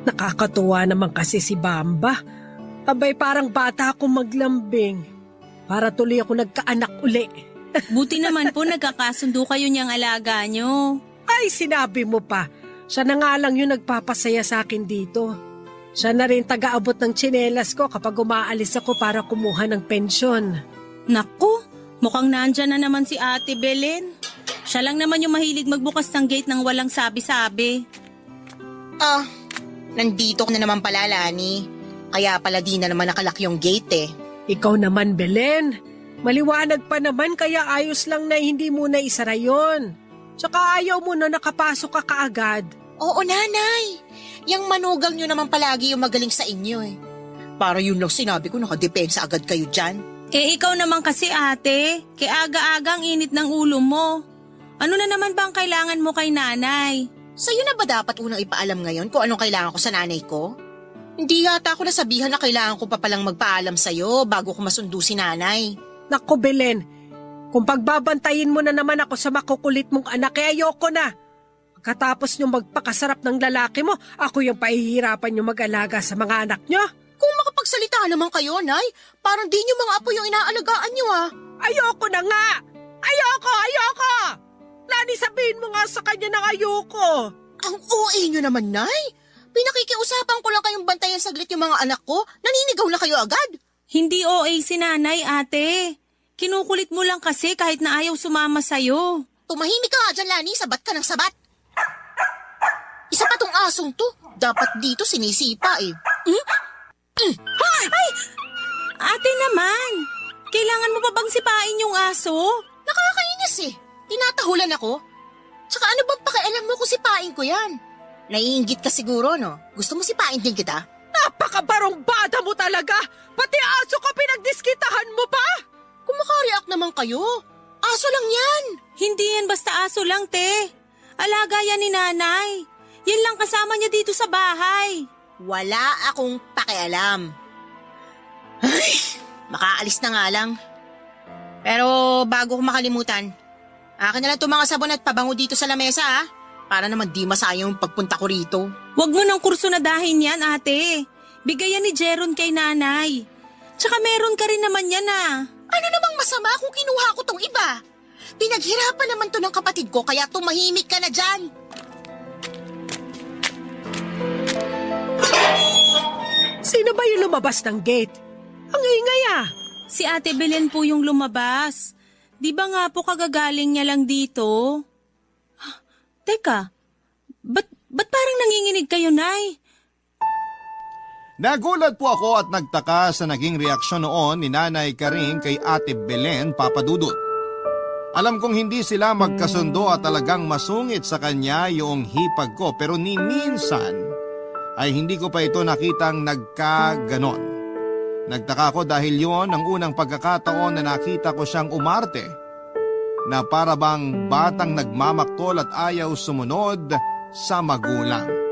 Nakakatuwa naman kasi si Bamba. Abay, parang bata akong maglambing. Para tuloy ako nagkaanak uli. Buti naman po nagkakasundo kayo niyang alaga nyo. Ay, sinabi mo pa. Siya na nga lang yung nagpapasaya sa akin dito. Siya na rin taga-abot ng tsinelas ko kapag umaalis ako para kumuha ng pensyon. Naku, mukhang nandyan na naman si Ate Belen. Siya lang naman yung mahilig magbukas ng gate nang walang sabi-sabi. Nandito ka na naman pala, Lani. Kaya pala di na naman nakalak yung gate eh. Ikaw naman, Belen. Maliwanag pa naman kaya ayos lang na hindi mo na isara yun. Tsaka ayaw mo na nakapasok ka kaagad. Oo, Nanay. Yang manugang nyo naman palagi yung magaling sa inyo eh. Para yun lang sinabi ko, nakadepensa agad kayo dyan. Eh ikaw naman kasi ate, kaya aga-aga ang init ng ulo mo. Ano na naman ba ang kailangan mo kay Nanay? Sa'yo na ba dapat unang ipaalam ngayon kung anong kailangan ko sa nanay ko? Hindi yata ako nasabihan na kailangan ko pa palang magpaalam sa'yo bago ko masundo si Nanay. Naku, Belen, kung pagbabantayin mo na naman ako sa makukulit mong anak, eh ayoko na. Pagkatapos nyo magpakasarap ng lalaki mo, ako yung pahihirapan nyo mag-alaga sa mga anak nyo. Kung makapagsalita naman kayo, Nay, parang di nyo mga apo yung inaalagaan nyo ah. Ayoko na nga! Ayoko! Lani, sabihin mo nga sa kanya na ayoko. Ang OA nyo naman, Nay. Pinakikiusapan ko lang kayong bantayan saglit yung mga anak ko. Naninigaw na kayo agad. Hindi OA si Nanay, ate. Kinukulit mo lang kasi kahit na ayaw sumama sa'yo. Tumahimik ka nga dyan, Lani. Sabat ka ng sabat. Isa pa tong asong to. Dapat dito sinisipa eh. Ay! Ate naman! Kailangan mo pa bang sipain yung aso? Nakakainis eh. Tinatahulan ako. Tsaka ano bang pakialam mo kung sipain ko yan? Naiinggit ka siguro, no? Gusto mo sipain din kita? Napakabarong bata mo talaga! Pati aso ko pinagdiskitahan mo pa! Kung makareact naman kayo. Aso lang yan. Hindi yan basta aso lang, te. Alaga yan ni Nanay. Yan lang kasama niya dito sa bahay. Wala akong pakialam. Ay, makaalis na nga lang. Pero bago ko makalimutan, akin na lang itong mga sabon at pabango dito sa lamesa ha. Para naman di masayang yung pagpunta ko rito. Huwag mo ng kurso na dahin yan, ate. Bigay yan ni Jeron kay Nanay. Tsaka meron ka rin naman yan ah. Ano namang masama kung kinuha ko tong iba? Pinaghirapan naman to ng kapatid ko kaya tumahimik ka na dyan. Sino ba yung lumabas ng gate? Ang ingay ah! Si Ate Belen po yung lumabas. Di ba nga po kagagaling niya lang dito? Teka, ba't parang nanginginig kayo, Nay? Nagulat po ako at nagtaka sa naging reaksyon noon ni Nanay Karing kay Ate Belen, Papa Dudut. Alam kong hindi sila magkasundo at talagang masungit sa kanya yung hipag ko pero ni minsan ay hindi ko pa ito nakitang nagkaganon. Nagtaka ko dahil yon ang unang pagkakataon na nakita ko siyang umarte na para bang batang nagmamaktol at ayaw sumunod sa magulang.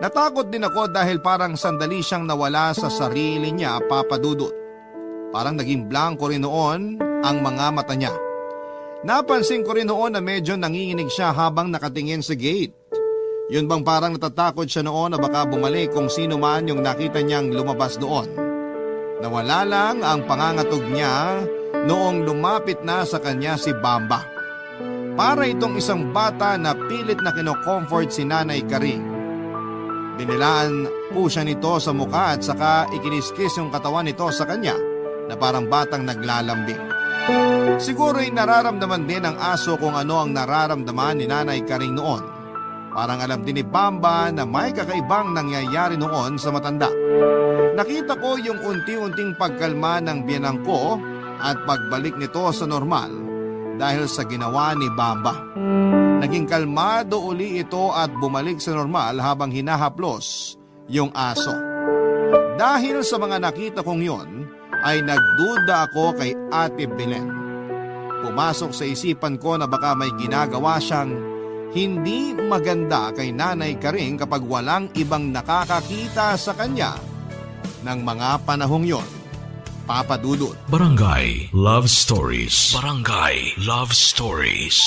Natakot din ako dahil parang sandali siyang nawala sa sarili niya, Papa Dudut. Parang naging blanko rin noon ang mga mata niya. Napansin ko rin noon na medyo nanginginig siya habang nakatingin sa gate. Yun bang parang natatakot siya noon na baka bumalik kung sino man yung nakita niyang lumabas doon. Nawala lang ang pangangatog niya noong lumapit na sa kanya si Bamba. Para itong isang bata na pilit na kino-comfort si Nanay Karing. Binilaan po siya nito sa mukha at saka ikiniskis yung katawan nito sa kanya na parang batang naglalambing. Siguro'y nararamdaman din ng aso kung ano ang nararamdaman ni Nanay Karing noon. Parang alam din ni Bamba na may kakaibang nangyayari noon sa matanda. Nakita ko yung unti-unting pagkalma ng biyanang ko at pagbalik nito sa normal dahil sa ginawa ni Bamba. Naging kalmado uli ito at bumalik sa normal habang hinahaplos yung aso. Dahil sa mga nakita kong yon, ay nagduda ako kay Ate Belen. Pumasok sa isipan ko na baka may ginagawa siyang hindi maganda kay Nanay Karing kapag walang ibang nakakakita sa kanya ng mga panahong yon. Papa Dudut. Barangay Love Stories. Barangay Love Stories.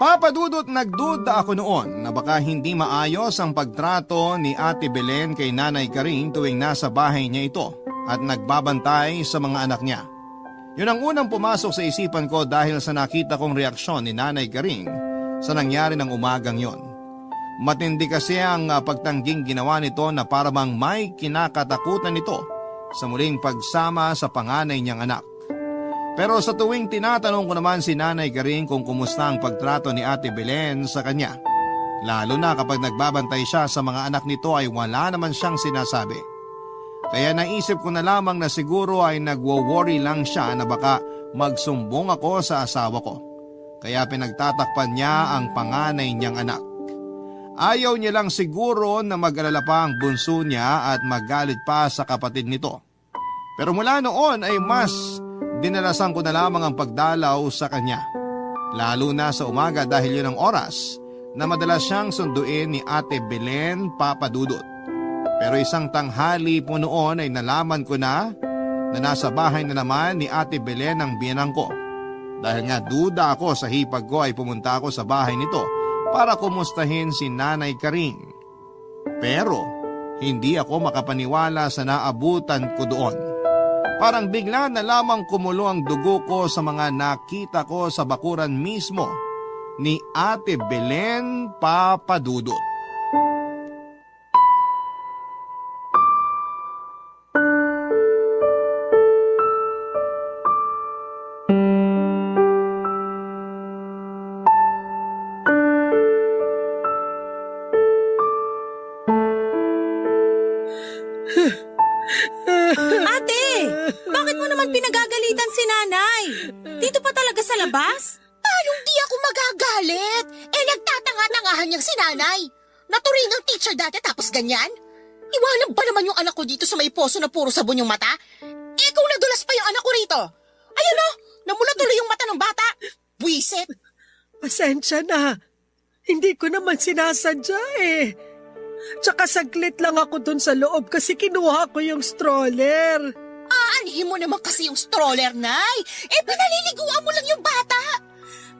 Papa Dudut, nagduda ako noon na baka hindi maayos ang pagtrato ni Ate Belen kay Nanay Karing tuwing nasa bahay niya ito at nagbabantay sa mga anak niya. Yun ang unang pumasok sa isipan ko dahil sa nakita kong reaksyon ni Nanay Karing sa nangyari ng umagang yon. Matindi kasi ang pagtangging ginawa nito na parang may kinakatakutan nito sa muling pagsama sa panganay niyang anak. Pero sa tuwing tinatanong ko naman si Nanay Karing kung kumusta ang pagtrato ni Ate Belen sa kanya, lalo na kapag nagbabantay siya sa mga anak nito ay wala naman siyang sinasabi. Kaya naisip ko na lamang na siguro ay nagwo-worry lang siya na baka magsumbong ako sa asawa ko. Kaya pinagtatakpan niya ang panganay niyang anak. Ayaw niya lang siguro na mag-alala pa ang bunso niya at magalit pa sa kapatid nito. Pero mula noon ay mas dinalasan ko na lamang ang pagdalaw sa kanya. Lalo na sa umaga dahil yun ang oras na madalas siyang sunduin ni Ate Belen, Papa Dudut. Pero isang tanghali po noon ay nalaman ko na nasa bahay na naman ni Ate Belen ang biyanang ko. Dahil nga duda ako sa hipag ko ay pumunta ako sa bahay nito para kumustahin si Nanay Karing. Pero hindi ako makapaniwala sa naabutan ko doon. Parang bigla na lamang kumulo ang dugo ko sa mga nakita ko sa bakuran mismo ni Ate Belen, Papa Dudut. Ate, bakit mo naman pinagagalitan si Nanay? Dito pa talaga sa labas? Paano di ako magagalit? Nagtatanga-tangahan niyang si Nanay. Naturingang teacher dati tapos ganyan? Iwanan ba naman yung anak ko dito sa may poso na puro sabon yung mata? Kung nadulas pa yung anak ko rito. Ayun o, namula tuloy yung mata ng bata. Buisit. Pasensya na. Hindi ko naman sinasadya eh. Tsaka saglit lang ako dun sa loob kasi kinuha ko yung stroller. Aanhin mo naman kasi yung stroller, Nay. Pinaliliguan mo lang yung bata.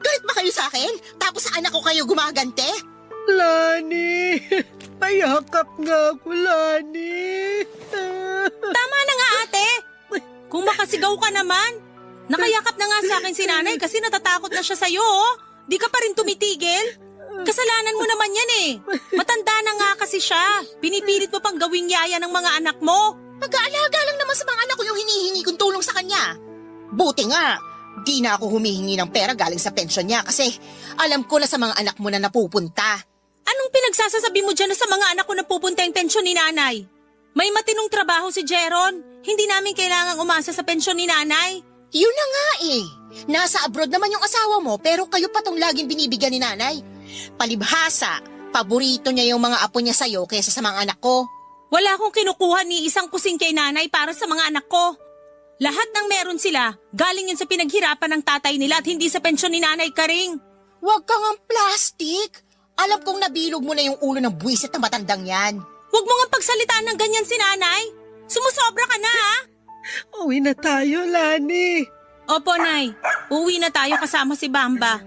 Galit ba kayo sa akin? Tapos sa anak ko kayo gumagante? Lani, payakap nga ako, Lani. Tama na nga, ate. Kung makasigaw ka naman. Nakayakap na nga sa akin si Nanay kasi natatakot na siya sa'yo. Di ka pa rin tumitigil. Kasalanan mo naman yan eh. Matanda na nga kasi siya. Pinipilit mo pang gawing yaya ng mga anak mo. Pag-aalaga lang naman sa mga anak ko yung hinihingi kong tulong sa kanya. Buti nga, di na ako humihingi ng pera galing sa pensyon niya kasi alam ko na sa mga anak mo na napupunta. Anong pinagsasasabi mo dyan na sa mga anak ko na pupunta yung pensyon ni Nanay? May matinong trabaho si Jeron. Hindi namin kailangang umasa sa pensyon ni Nanay. Yun na nga eh. Nasa abroad naman yung asawa mo pero kayo pa tong laging binibigyan ni Nanay. Palibhasa, paborito niya yung mga apo niya sa'yo kaysa sa mga anak ko. Wala akong kinukuha ni isang kusing kay Nanay para sa mga anak ko. Lahat ng meron sila, galing yun sa pinaghirapan ng tatay nila at hindi sa pensyon ni Nanay Karing. Huwag kang ang plastic. Alam kong nabilog mo na yung ulo ng buwisit na matandang yan. Huwag mo nga pagsalitaan ng ganyan si Nanay. Sumusobra ka na ha? Uwi na tayo, Lani. Opo, Nay. Uwi na tayo kasama si Bamba.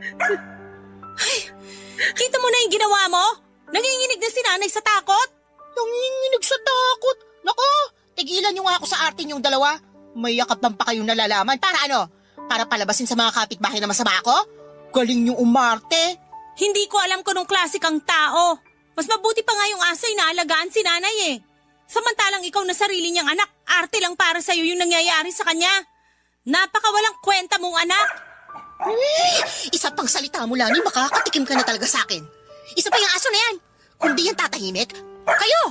Ay, Kita mo na yung ginawa mo? Nanginginig na si nanay sa takot. Nanginginig sa takot. Nako, tigilan niyo nga ako sa arte niyong dalawa. May yakap pa kayong nalalaman. Para ano? Para palabasin sa mga kapitbahay na masama ako? Galing niyong umarte. Hindi ko alam kung anong klase kang tao. Mas mabuti pa nga yung asay na alagaan si nanay eh. Samantalang ikaw na sarili niyang anak, arte lang para sa'yo yung nangyayari sa kanya. Napakawalang kwenta mong anak. Isa pang salita mo, Lani, makakatikim ka na talaga sa akin. Isa pa yung aso na yan. Kung di yan tatahimik, kayo,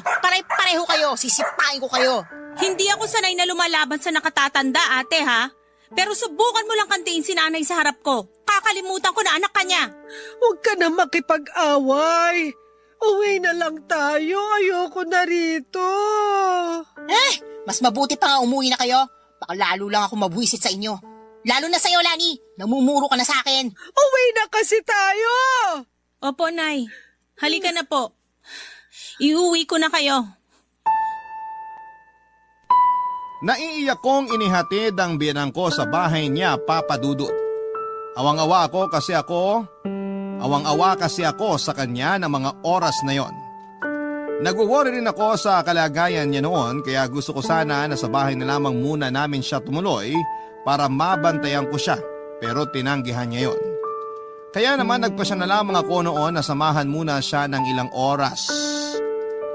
pareho kayo, sisipain ko kayo. Hindi ako sanay na lumalaban sa nakatatanda, ate ha. Pero subukan mo lang kantiin si nanay sa harap ko. Kakalimutan ko na anak ka niya. Huwag ka na makipag-away. Uwi na lang tayo. Ayoko na rito. Mas mabuti pa nga umuwi na kayo. Baka lalo lang ako mabuisit sa inyo. Lalo na sa'yo, Lani. Namumuro ka na sa akin. Uwi na kasi tayo. Opo, Nay. Halika na po. Iuwi ko na kayo. Naiiyak kong inihatid ang biyanang ko sa bahay niya, Papa Dudut. Awang-awa kasi ako sa kanya ng mga oras na yon. Nagwo-worry rin ako sa kalagayan niya noon kaya gusto ko sana na sa bahay na lamang muna namin siya tumuloy para mabantayan ko siya, pero tinanggihan niya yon. Kaya naman nagpasya na lamang ako noon na samahan muna siya ng ilang oras.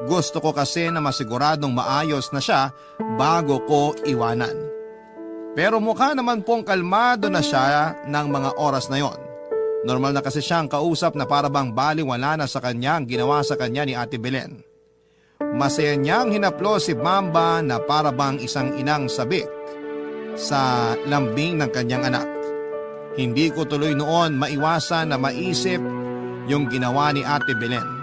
Gusto ko kasi na masiguradong maayos na siya bago ko iwanan. Pero mukha naman pong kalmado na siya ng mga oras na yon. Normal na kasi siyang kausap na parabang baliwala na sa kanya ang ginawa sa kanya ni Ate Belen. Masaya niyang hinaplo si Bamba na parabang isang inang sabik sa lambing ng kanyang anak. Hindi ko tuloy noon maiwasan na maisip yung ginawa ni Ate Belen.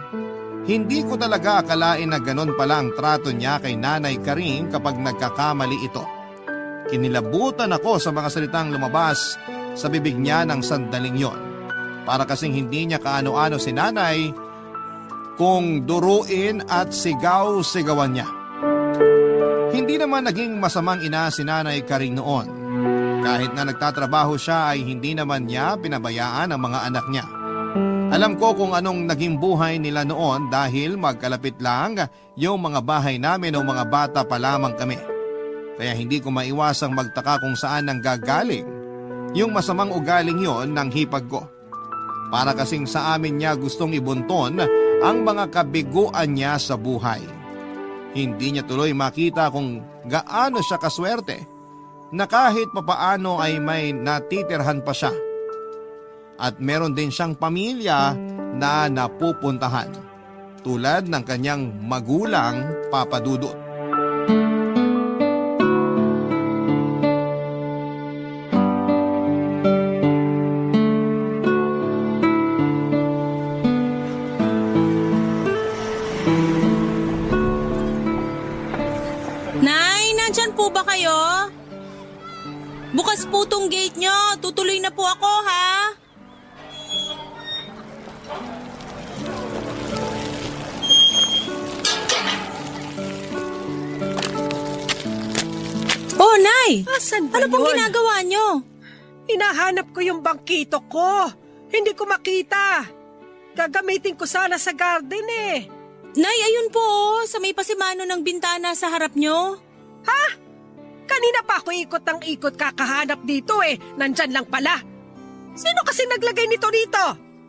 Hindi ko talaga akalain na ganon pala ang trato niya kay Nanay Karing kapag nagkakamali ito. Kinilabutan ako sa mga salitang lumabas sa bibig niya ng sandaling yon. Para kasing hindi niya kaano-ano si Nanay kung duruin at sigaw-sigawan niya. Hindi naman naging masamang ina si Nanay Karing noon. Kahit na nagtatrabaho siya ay hindi naman niya pinabayaan ang mga anak niya. Alam ko kung anong naging buhay nila noon dahil magkalapit lang yung mga bahay namin o mga bata pa lamang kami. Kaya hindi ko maiwasang magtaka kung saan nang gagaling yung masamang ugaling yon ng hipag ko. Para kasing sa amin niya gustong ibunton ang mga kabiguan niya sa buhay. Hindi niya tuloy makita kung gaano siya kaswerte na kahit papaano ay may natitirhan pa siya. At meron din siyang pamilya na napupuntahan, tulad ng kanyang magulang, Papa Dudut. Nay, nandyan po ba kayo? Bukas po tong gate nyo. Tutuloy na po ako, ha? Oh, Nay! Asan ba Ano pong yun? ginagawa nyo? Hinahanap ko yung bangkito ko. Hindi ko makita. Gagamitin ko sana sa garden eh. Nay, ayun po, oh, sa may pasimano ng bintana sa harap nyo. Kanina pa ako ikot ng ikot kakahanap dito eh. Nandyan lang pala. Sino kasi naglagay nito dito?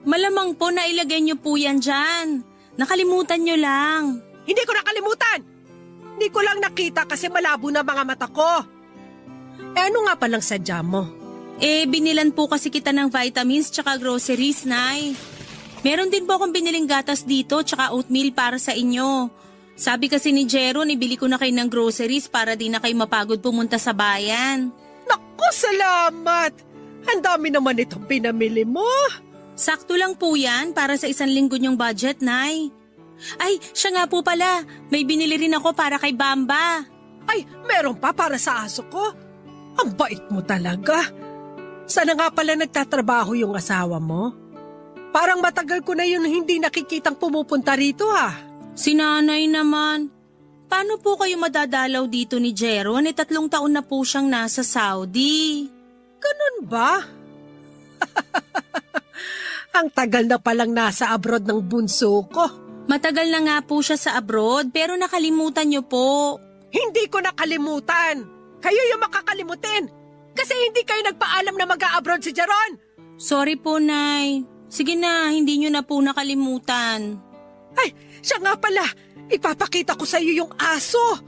Malamang po na ilagay nyo po yan dyan. Nakalimutan nyo lang. Hindi ko nakalimutan. Hindi ko lang nakita kasi malabo na mga mata ko. Ano nga palang sadya mo? Binilan po kasi kita ng vitamins tsaka groceries, Nay. Meron din po akong biniling gatas dito tsaka oatmeal para sa inyo. Sabi kasi ni Jeron, ibili ko na kayo ng groceries para di na kayo mapagod pumunta sa bayan. Naku, salamat! Ang dami naman itong pinamili mo. Sakto lang po yan para sa 1 linggo niyong budget, Nay. Ay, siya nga po pala. May binili rin ako para kay Bamba. Ay, meron pa para sa aso ko. Ang bait mo talaga. Sana nga pala nagtatrabaho yung asawa mo? Parang matagal ko na yun hindi nakikitang pumupunta rito ha. Si Nanay naman. Paano po kayo madadalaw dito ni Jeron? 3 taon na po siyang nasa Saudi. Ganun ba? Ang tagal na palang nasa abroad ng bunso ko. Matagal na nga po siya sa abroad pero nakalimutan niyo po. Hindi ko nakalimutan. Kayo yung makakalimutin. Kasi hindi kayo nagpaalam na mag-a-abroad si Jaron. Sorry po, Nay. Sige na, hindi niyo na po nakalimutan. Ay, siya nga pala. Ipapakita ko sa iyo yung aso.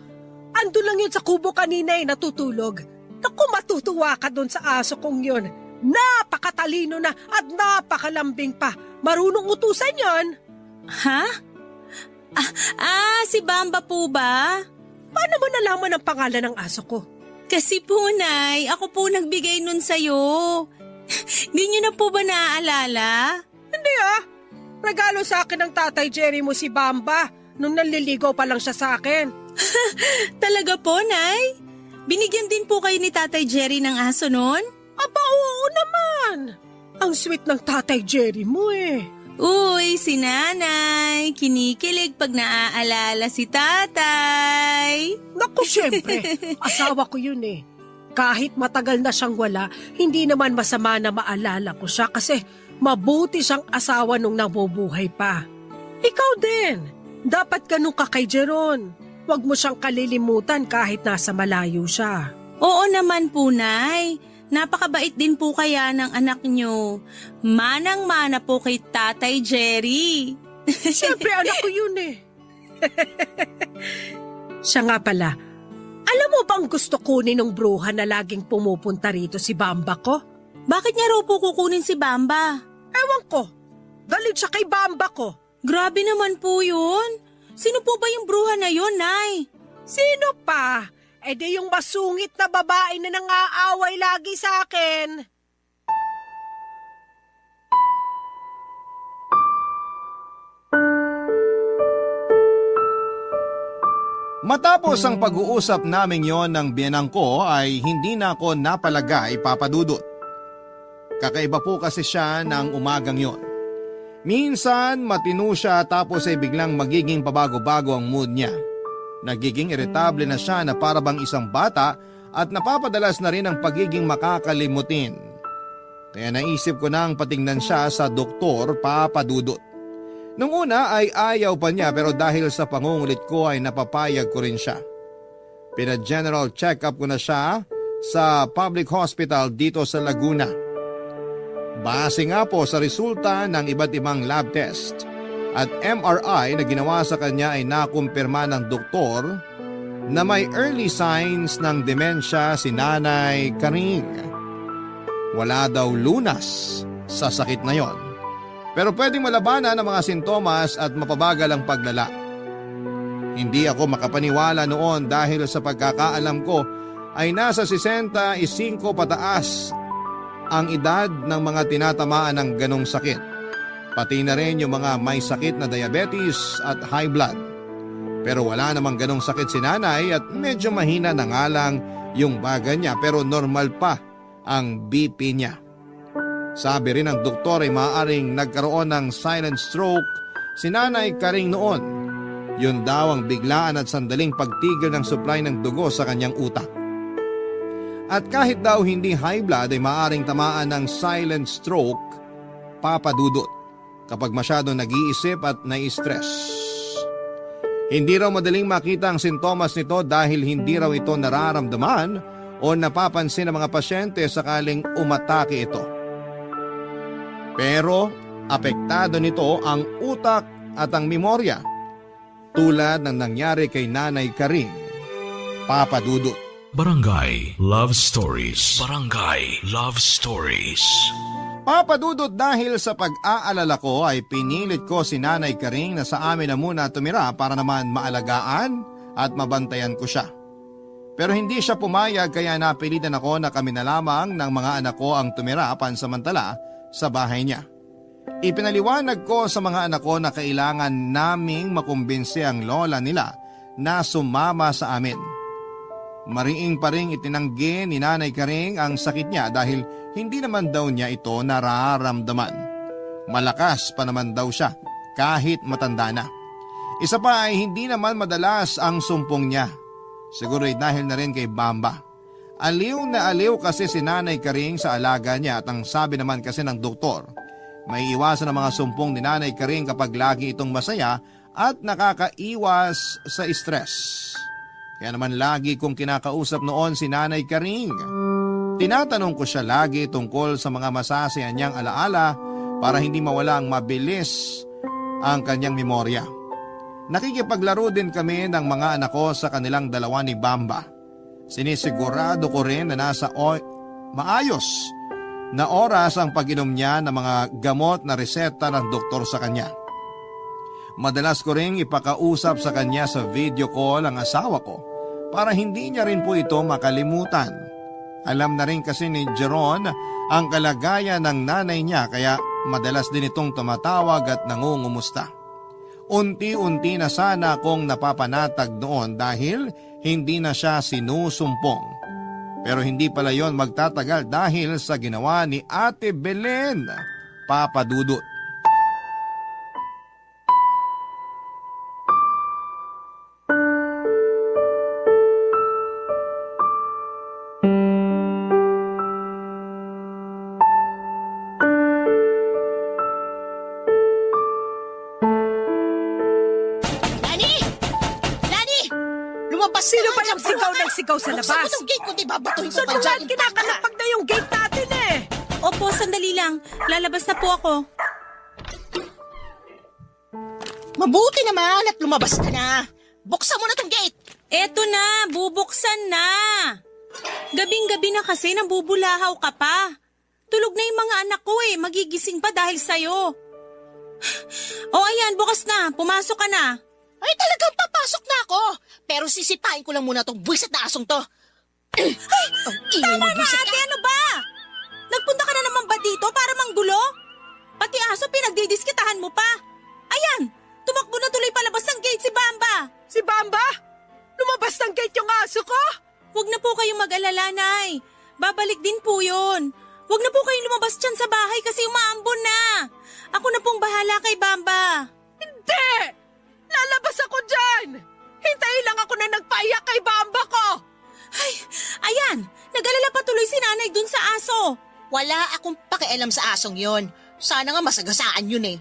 Ando lang yun sa kubo kanina natutulog. Naku, matutuwa ka doon sa aso kong yun. Napakatalino na at napakalambing pa. Marunong utusan yon. Ha? Si Bamba po ba? Paano mo nalaman ang pangalan ng aso ko? Kasi po, Nay, ako po nagbigay nun sa'yo. Hindi niyo na po ba naaalala? Hindi Regalo sa akin ng Tatay Jerry mo si Bamba nung naliligaw pa lang siya sa akin. Talaga po, Nay? Binigyan din po kayo ni Tatay Jerry ng aso nun? Aba, oo naman. Ang sweet ng Tatay Jerry mo Uy, si Nanay. Kinikilig pag naaalala si Tatay. Naku, syempre. Asawa ko yun Kahit matagal na siyang wala, hindi naman masama na maalala ko siya kasi mabuti siyang asawa nung nabubuhay pa. Ikaw din. Dapat ganun ka kay Jeron. Huwag mo siyang kalilimutan kahit nasa malayo siya. Oo naman po, Nay. Napakabait din po kaya ng anak niyo. Manang-mana po kay Tatay Jerry. Siyempre, anak ko yun Siya nga pala, alam mo bang gusto kunin ng bruha na laging pumupunta rito si Bamba ko? Bakit niya raw po kukunin si Bamba? Ewan ko. Galit siya kay Bamba ko. Grabe naman po yun. Sino po ba yung bruha na yun, Nay? Sino pa? Di yung masungit na babae na nangaaway lagi sa akin. Matapos ang pag-uusap naming yon ng biyenang ko ay hindi na ako napalagay, Papa Dudut. Kakaiba po kasi siya ng umagang yon. Minsan matino siya tapos ay biglang magiging pabago-bago ang mood niya. Nagiging iritable na siya na parabang isang bata at napapadalas na rin ang pagiging makakalimutin. Kaya naisip ko nang patingnan siya sa doktor, Papa Dudut. Nung una ay ayaw pa niya pero dahil sa pangungulit ko ay napapayag ko rin siya. Pina-general check-up ko na siya sa public hospital dito sa Laguna. Base nga po sa resulta ng iba't ibang lab test at MRI na ginawa sa kanya ay nakumpirma ng doktor na may early signs ng demensya si Nanay Karing. Wala daw lunas sa sakit na yon. Pero pwedeng malabanan ang mga sintomas at mapabagal ang paglala. Hindi ako makapaniwala noon dahil sa pagkakaalam ko ay nasa 65 pataas ang edad ng mga tinatamaan ng ganong sakit. Pati na rin yung mga may sakit na diabetes at high blood. Pero wala namang ganong sakit si Nanay at medyo mahina na nga lang yung baga niya pero normal pa ang BP niya. Sabi rin ng doktor ay maaaring nagkaroon ng silent stroke si Nanay Karing noon. Yun daw ang biglaan at sandaling pagtigil ng supply ng dugo sa kanyang utak. At kahit daw hindi high blood ay maaaring tamaan ng silent stroke, Papa Dudut, kapag masyado nag-iisip at nai-stress. Hindi raw madaling makita ang sintomas nito dahil hindi raw ito nararamdaman o napapansin ng mga pasyente sakaling umatake ito. Pero apektado nito ang utak at ang memorya tulad ng nangyari kay Nanay Karing, Papa Dudut. Barangay Love Stories. Barangay Love Stories. Papa Dudut, dahil sa pag-aalala ko ay pinilit ko si Nanay Karing na sa amin na muna tumira para naman maalagaan at mabantayan ko siya. Pero hindi siya pumayag kaya napilitan ako na kami na lamang ng mga anak ko ang tumira pansamantala sa bahay niya. Ipinaliwanag ko sa mga anak ko na kailangan naming makumbinsi ang lola nila na sumama sa amin. Mariing pa ring itinanggi ni Nanay Karing ang sakit niya dahil hindi naman daw niya ito nararamdaman. Malakas pa naman daw siya kahit matanda na. Isa pa ay hindi naman madalas ang sumpong niya. Siguro ay dahil na rin kay Bamba. Aliw na aliw kasi si Nanay Karing sa alaga niya at ang sabi naman kasi ng doktor, May iwasan ang mga sumpong ni Nanay Karing kapag lagi itong masaya at nakakaiwas sa stress. Kaya naman lagi kong kinakausap noon si Nanay Karing. Tinatanong ko siya lagi tungkol sa mga masasayan niyang alaala para hindi mawala ang mabilis ang kanyang memorya. Nakikipaglaro din kami ng mga anak ko sa kanilang dalawa ni Bamba. Sinisigurado ko rin na nasa maayos na oras ang pag-inom niya ng mga gamot na reseta ng doktor sa kanya. Madalas ko ring ipakausap sa kanya sa video call ang asawa ko para hindi niya rin po ito makalimutan. Alam na rin kasi ni Jeron ang kalagayan ng nanay niya kaya madalas din itong tumatawag at nangungumusta. Unti-unti na sana akong napapanatag noon dahil hindi na siya sinusumpong. Pero hindi pala yon magtatagal dahil sa ginawa ni Ate Belen, Papa Dudut. Sino ba yung sigaw sa labas? Buksan mo tong gate kundi babatuhin ko pa Sundulan, dyan. kinakalapag na yung gate natin eh. Opo, sandali lang. Lalabas na po ako. Mabuti naman at lumabas ka na. Buksan mo na tong gate. Eto na, bubuksan na. Gabing-gabi na kasi nambubulahaw ka pa. Tulog na yung mga anak ko eh, magigising pa dahil sa'yo. O ayan, bukas na, pumasok ka na. Ay, talagang papasok na ako. Pero sisipain ko lang muna tong buwisit na asong to. Ay, ingay mo, Tama na buwisit ate, ka. ano ba? Nagpunta ka na naman ba dito para manggulo? Pati aso pinagdidiskitahan mo pa. Ayan, tumakbo na tuloy palabas ng gate si Bamba. Si Bamba? Lumabas ng gate yung aso ko? Huwag na po kayong mag-alala, Nay. Babalik din po yun. Huwag na po kayong lumabas dyan sa bahay kasi umaambon na. Ako na pong bahala kay Bamba. Hindi! Lalabas ako dyan! Hintayin lang ako na nagpaiyak kay Bamba ko! Ay, ayan, nag-alala pa tuloy si Nanay dun sa aso. Wala akong pakialam sa asong yon. Sana nga masagasaan yun eh.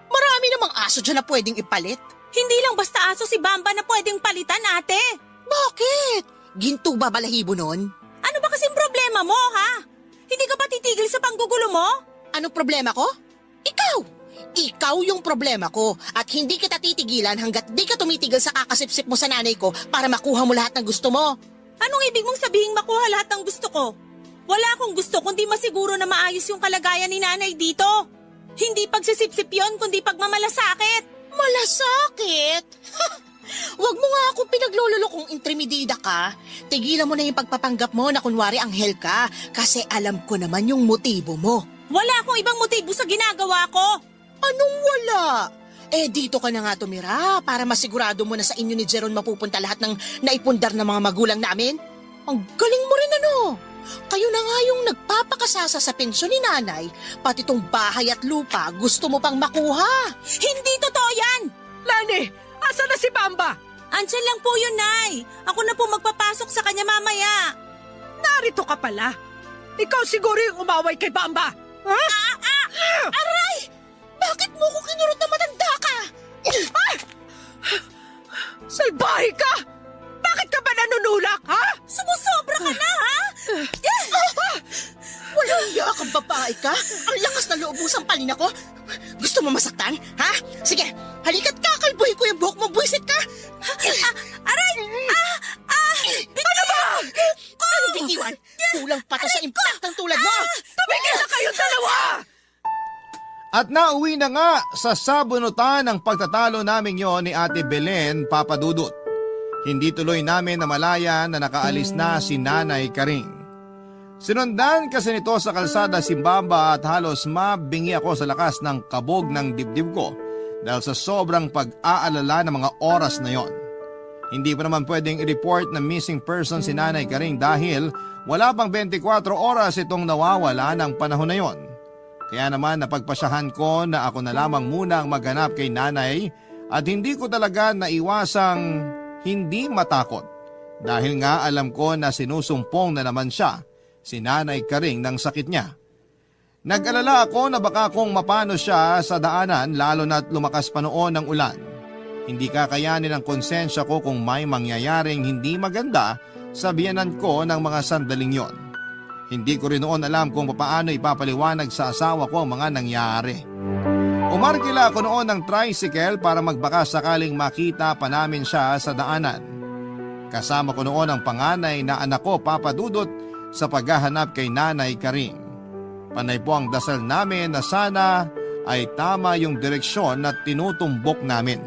Marami namang aso dyan na pwedeng ipalit. Hindi lang basta aso si Bamba na pwedeng palitan, ate. Bakit? Ginto ba balahibo nun? Ano ba kasing problema mo, ha? Hindi ka ba titigil sa panggugulo mo? Anong problema ko? Ikaw! Ikaw yung problema ko at hindi kita titigilan hanggat di ka tumitigil sa kakasipsip mo sa nanay ko para makuha mo lahat ng gusto mo. Anong ibig mong sabihing makuha lahat ng gusto ko? Wala akong gusto kundi masiguro na maayos yung kalagayan ni Nanay dito. Hindi pagsisipsip yon kundi pagmamalasakit. Malasakit? Huwag mo nga akong pinaglololo kung intrimidida ka. Tigilan mo na yung pagpapanggap mo na kunwari anghel ka kasi alam ko naman yung motibo mo. Wala akong ibang motibo sa ginagawa ko. Anong wala? Eh dito ka na nga tumira para masigurado mo na sa inyo ni Jeron mapupunta lahat ng naipundar ng mga magulang namin. Ang galing mo rin ano. Kayo na nga yung nagpapakasasa sa pensyon ni nanay, pati tong bahay at lupa gusto mo pang makuha. Hindi totoo yan! Lani, asa na si Bamba? Andyan lang po yun, Nay. Ako na po magpapasok sa kanya mamaya. Narito ka pala. Ikaw siguro yung umaway kay Bamba. Ha? Aray! Bakit mo ko kinurot na matanda ka? Salbahe ka! Bakit ka ba nanunulak, ha? Sumusobra ka na, ha? Walang iya kang babae ka? Ang lakas na loob mong sampalin ako? Gusto mo masaktan? Ha? Sige, halika't kakalbuhin ko yung buhok mo, buwisit ka! Aray! Ano ba? Ano bitiwan? Kulang pa to sa impaktang tulad mo! Tumigil na kayong dalawa! At nauwi na nga sa sabunutan ng pagtatalo namin yon ni Ate Belen, Papa Dudut. Hindi tuloy namin namalayan na nakaalis na si Nanay Karing. Sinundan kasi nito sa kalsada si Bamba at halos mabingi ako sa lakas ng kabog ng dibdib ko dahil sa sobrang pag-aalala ng mga oras na yon. Hindi pa naman pwedeng i-report na missing person si Nanay Karing dahil wala pang 24 oras itong nawawala ng panahon na yon. Kaya naman napagpasyahan ko na ako na lamang muna ang maghanap kay Nanay at hindi ko talaga naiwasang hindi matakot dahil nga alam ko na sinusumpong na naman siya, si Nanay Karing ng sakit niya. Nag-alala ako na baka kung mapano siya sa daanan lalo na't lumakas pa noon ang ulan. Hindi kakayanin ng konsensya ko kung may mangyayaring hindi maganda sa biyanan ko ng mga sandaling yon. Hindi ko rin noon alam kung paano ipapaliwanag sa asawa ko ang mga nangyari. Umarkila ako noon ng tricycle para magbaka sakaling makita pa namin siya sa daanan. Kasama ko noon ang panganay na anak ko, Papa Dudut, sa paghahanap kay Nanay Karing. Panay po ang dasal namin na sana ay tama yung direksyon na tinutumbok namin.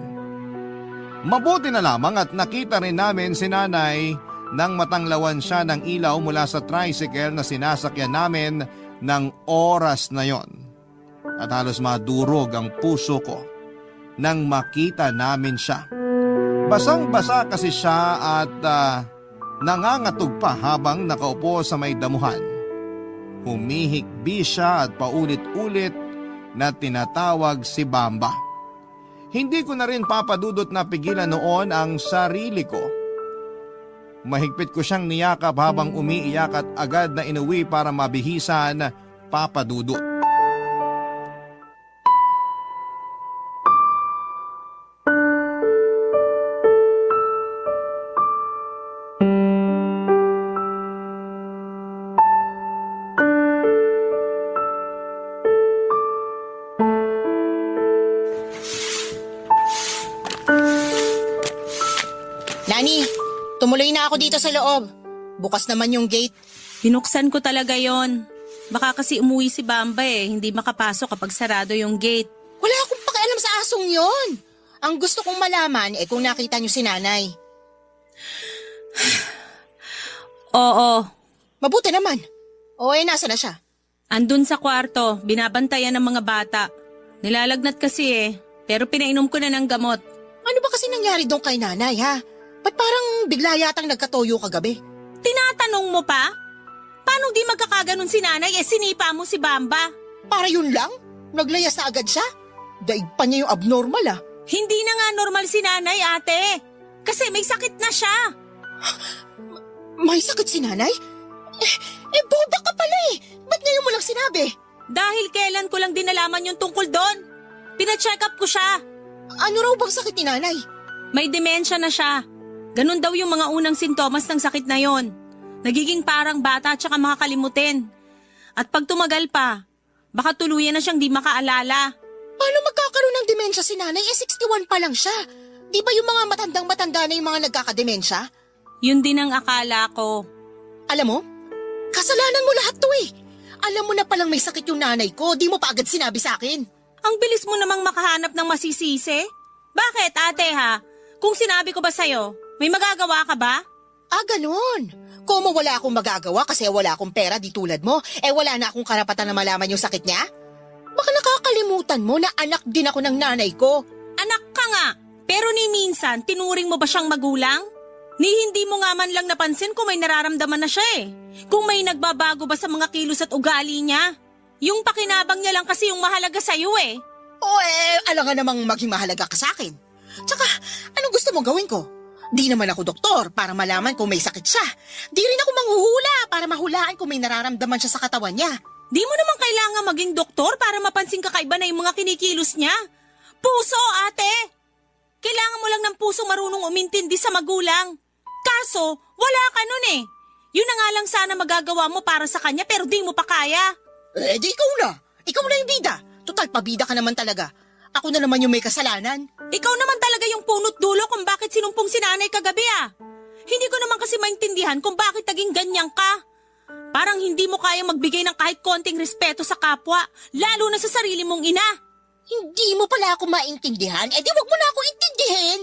Mabuti na lamang at nakita rin namin si Nanay nang matanglawan siya ng ilaw mula sa tricycle na sinasakyan namin ng oras na yon. At halos madurog ang puso ko nang makita namin siya. Basang-basa kasi siya at nangangatog pa habang nakaupo sa may damuhan. Humihikbi siya at paulit-ulit na tinatawag si Bamba. Hindi ko na rin, Papa Dudut, napigilan noon ang sarili ko. Mahigpit ko siyang niyakap habang umiiyak at agad na inuwi para mabihisan, Papa Dudut. Nani, tumuloy na ako dito sa loob. Bukas naman yung gate. Binuksan ko talaga yon. Baka kasi umuwi si Bamba hindi makapasok kapag sarado yung gate. Wala akong pakialam sa asong yon. Ang gusto kong malaman kung nakita niyo si Nanay. Oo, Mabuti naman. Nasa na siya? andun sa kwarto, binabantayan ng mga bata. Nilalagnat kasi pero pinainom ko na ng gamot. Ano ba kasi nangyari doon kay Nanay, ha? Ba't parang bigla yatang nagkatoyo kagabi? Tinatanong mo pa? Paano di magkakaganon si Nanay sinipa mo si Bamba? Para yun lang? Naglayas na agad siya? Daig pa niya yung abnormal, Hindi na nga normal si Nanay, ate. Kasi may sakit na siya. May sakit si Nanay? Boba ka pala Ba't ngayon mo lang sinabi? Dahil kailan ko lang din nalaman yung tungkol doon. Pina-check up ko siya. Ano raw bang sakit ni Nanay? May demensya na siya. Ganun daw yung mga unang sintomas ng sakit na yon. Nagiging parang bata at saka makakalimutin. At pag tumagal pa, baka tuluyan na siyang di makaalala. Paano magkakaroon ng demensya si Nanay? 61 pa lang siya. Di ba yung mga matandang-matanda na yung mga nagkakademensya? Yun din ang akala ko. Alam mo, kasalanan mo lahat to Alam mo na palang may sakit yung nanay ko, di mo pa agad sinabi sa akin. Ang bilis mo namang makahanap ng masisisi. Bakit, ate ha? Kung sinabi ko ba sa'yo, may magagawa ka ba? Ganun. Kung wala akong magagawa kasi wala akong pera di tulad mo, wala na akong karapatan na malaman yung sakit niya? Baka nakakalimutan mo na anak din ako ng nanay ko. Anak ka nga, pero ni minsan tinuring mo ba siyang magulang? Ni hindi mo nga man lang napansin kung may nararamdaman na siya Kung may nagbabago ba sa mga kilos at ugali niya. Yung pakinabang niya lang kasi yung mahalaga sa'yo Alam nga namang maging mahalaga ka sa akin. Tsaka, anong gusto mong gawin ko? Di naman ako doktor para malaman kung may sakit siya. Di rin ako manghuhula para mahulaan kung may nararamdaman siya sa katawan niya. Di mo naman kailangan maging doktor para mapansin kakaiba na yung mga kinikilos niya. Puso, ate! Kailangan mo lang ng puso marunong umintindi sa magulang. Kaso, wala ka nun Yun na nga lang sana magagawa mo para sa kanya pero di mo pa kaya. Di ikaw na. Ikaw na yung bida. Total, pabida ka naman talaga. Ako na naman yung may kasalanan. Ikaw naman talaga yung punot dulo kung bakit sinumpong si Nanay kagabi Hindi ko naman kasi maintindihan kung bakit naging ganyan ka. Parang hindi mo kaya magbigay ng kahit konting respeto sa kapwa, lalo na sa sarili mong ina. Hindi mo pala ako maintindihan? Di wag mo na ako intindihin.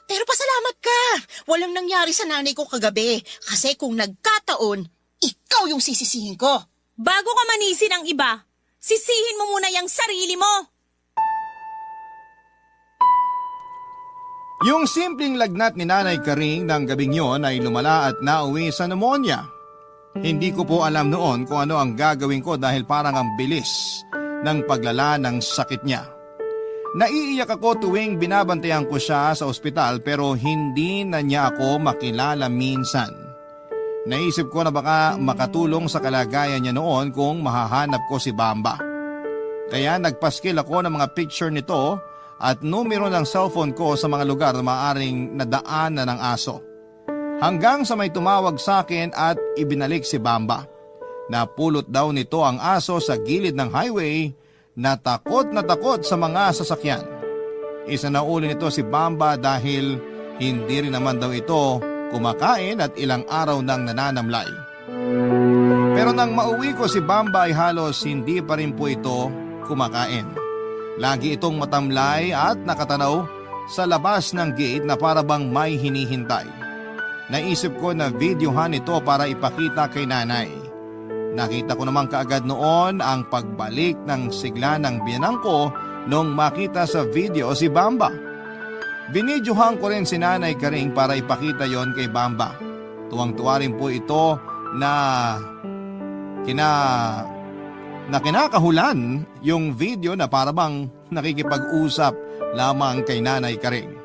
Pero pasalamat ka. Walang nangyari sa nanay ko kagabi. Kasi kung nagkataon, ikaw yung sisisihin ko. Bago ka manisi ng iba, sisihin mo muna yung sarili mo. Yung simpleng lagnat ni Nanay Karing ng gabing yon ay lumala at nauwi sa pneumonia. Hindi ko po alam noon kung ano ang gagawin ko dahil parang ang bilis ng paglala ng sakit niya. Naiiyak ako tuwing binabantayan ko siya sa ospital pero hindi na niya ako makilala minsan. Naisip ko na baka makatulong sa kalagayan niya noon kung mahahanap ko si Bamba. Kaya nagpaskil ako ng mga picture nito at numero ng cellphone ko sa mga lugar na maaaring nadaanan ng aso. Hanggang sa may tumawag sa akin at ibinalik si Bamba. Napulot daw nito ang aso sa gilid ng highway na takot sa mga sasakyan. Isa na uli nito si Bamba dahil hindi rin naman daw ito kumakain at ilang araw nang nananamlay. Pero nang mauwi ko si Bamba ay halos hindi pa rin po ito kumakain. Lagi itong matamlay at nakatanaw sa labas ng gate na para bang may hinihintay. Naisip ko na videohan ito para ipakita kay nanay. Nakita ko naman kaagad noon ang pagbalik ng sigla ng biyanang ko nung makita sa video si Bamba. Binidyohan ko rin si Nanay Karing para ipakita yon kay Bamba. Tuwang-tuwa rin po ito na kinakahulan yung video na para bang nakikipag-usap lamang kay Nanay Karing.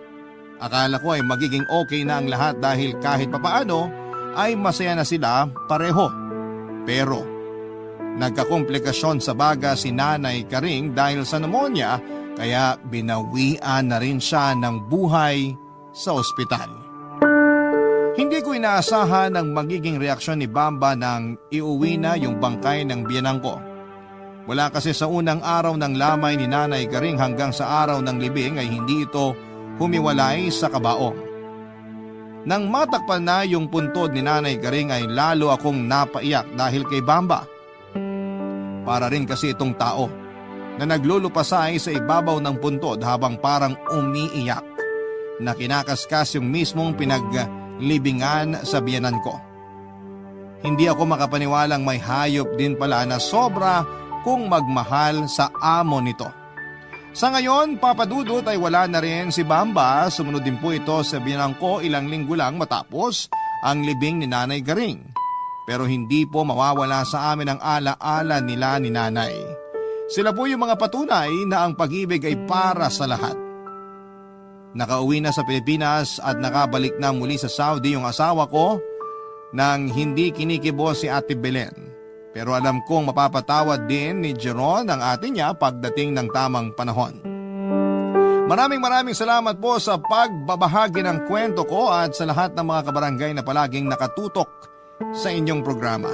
Akala ko ay magiging okay na ang lahat dahil kahit papaano ay masaya na sila pareho. Pero nagkakomplikasyon sa baga si Nanay Karing dahil sa pneumonia kaya binawian na rin siya ng buhay sa ospital. Hindi ko inaasahan ang magiging reaksyon ni Bamba nang iuwi na yung bangkay ng biyanang ko. Wala kasi sa unang araw ng lamay ni Nanay Karing hanggang sa araw ng libing ay hindi ito humiwalay sa kabaong. Nang matakpan na yung puntod ni Nanay Karing ay lalo akong napaiyak dahil kay Bamba. Para rin kasi itong tao na naglulupasay sa ibabaw ng puntod habang parang umiiyak na kinakaskas yung mismong pinaglibingan sa biyanan ko. Hindi ako makapaniwalang may hayop din pala na sobra kung magmahal sa amo nito. Sa ngayon, Papa Dudut ay wala na rin si Bamba. Sumunod din po ito sa biyanang ko ilang linggo lang matapos ang libing ni Nanay Karing. Pero hindi po mawawala sa amin ang alaala nila ni Nanay. Sila po yung mga patunay na ang pag-ibig ay para sa lahat. Nakauwi na sa Pilipinas at nakabalik na muli sa Saudi yung asawa ko nang hindi kinikibo si Ate Belen. Pero alam kong mapapatawad din ni Jeron ang ate niya pagdating ng tamang panahon. Maraming salamat po sa pagbabahagi ng kwento ko at sa lahat ng mga kabarangay na palaging nakatutok sa inyong programa.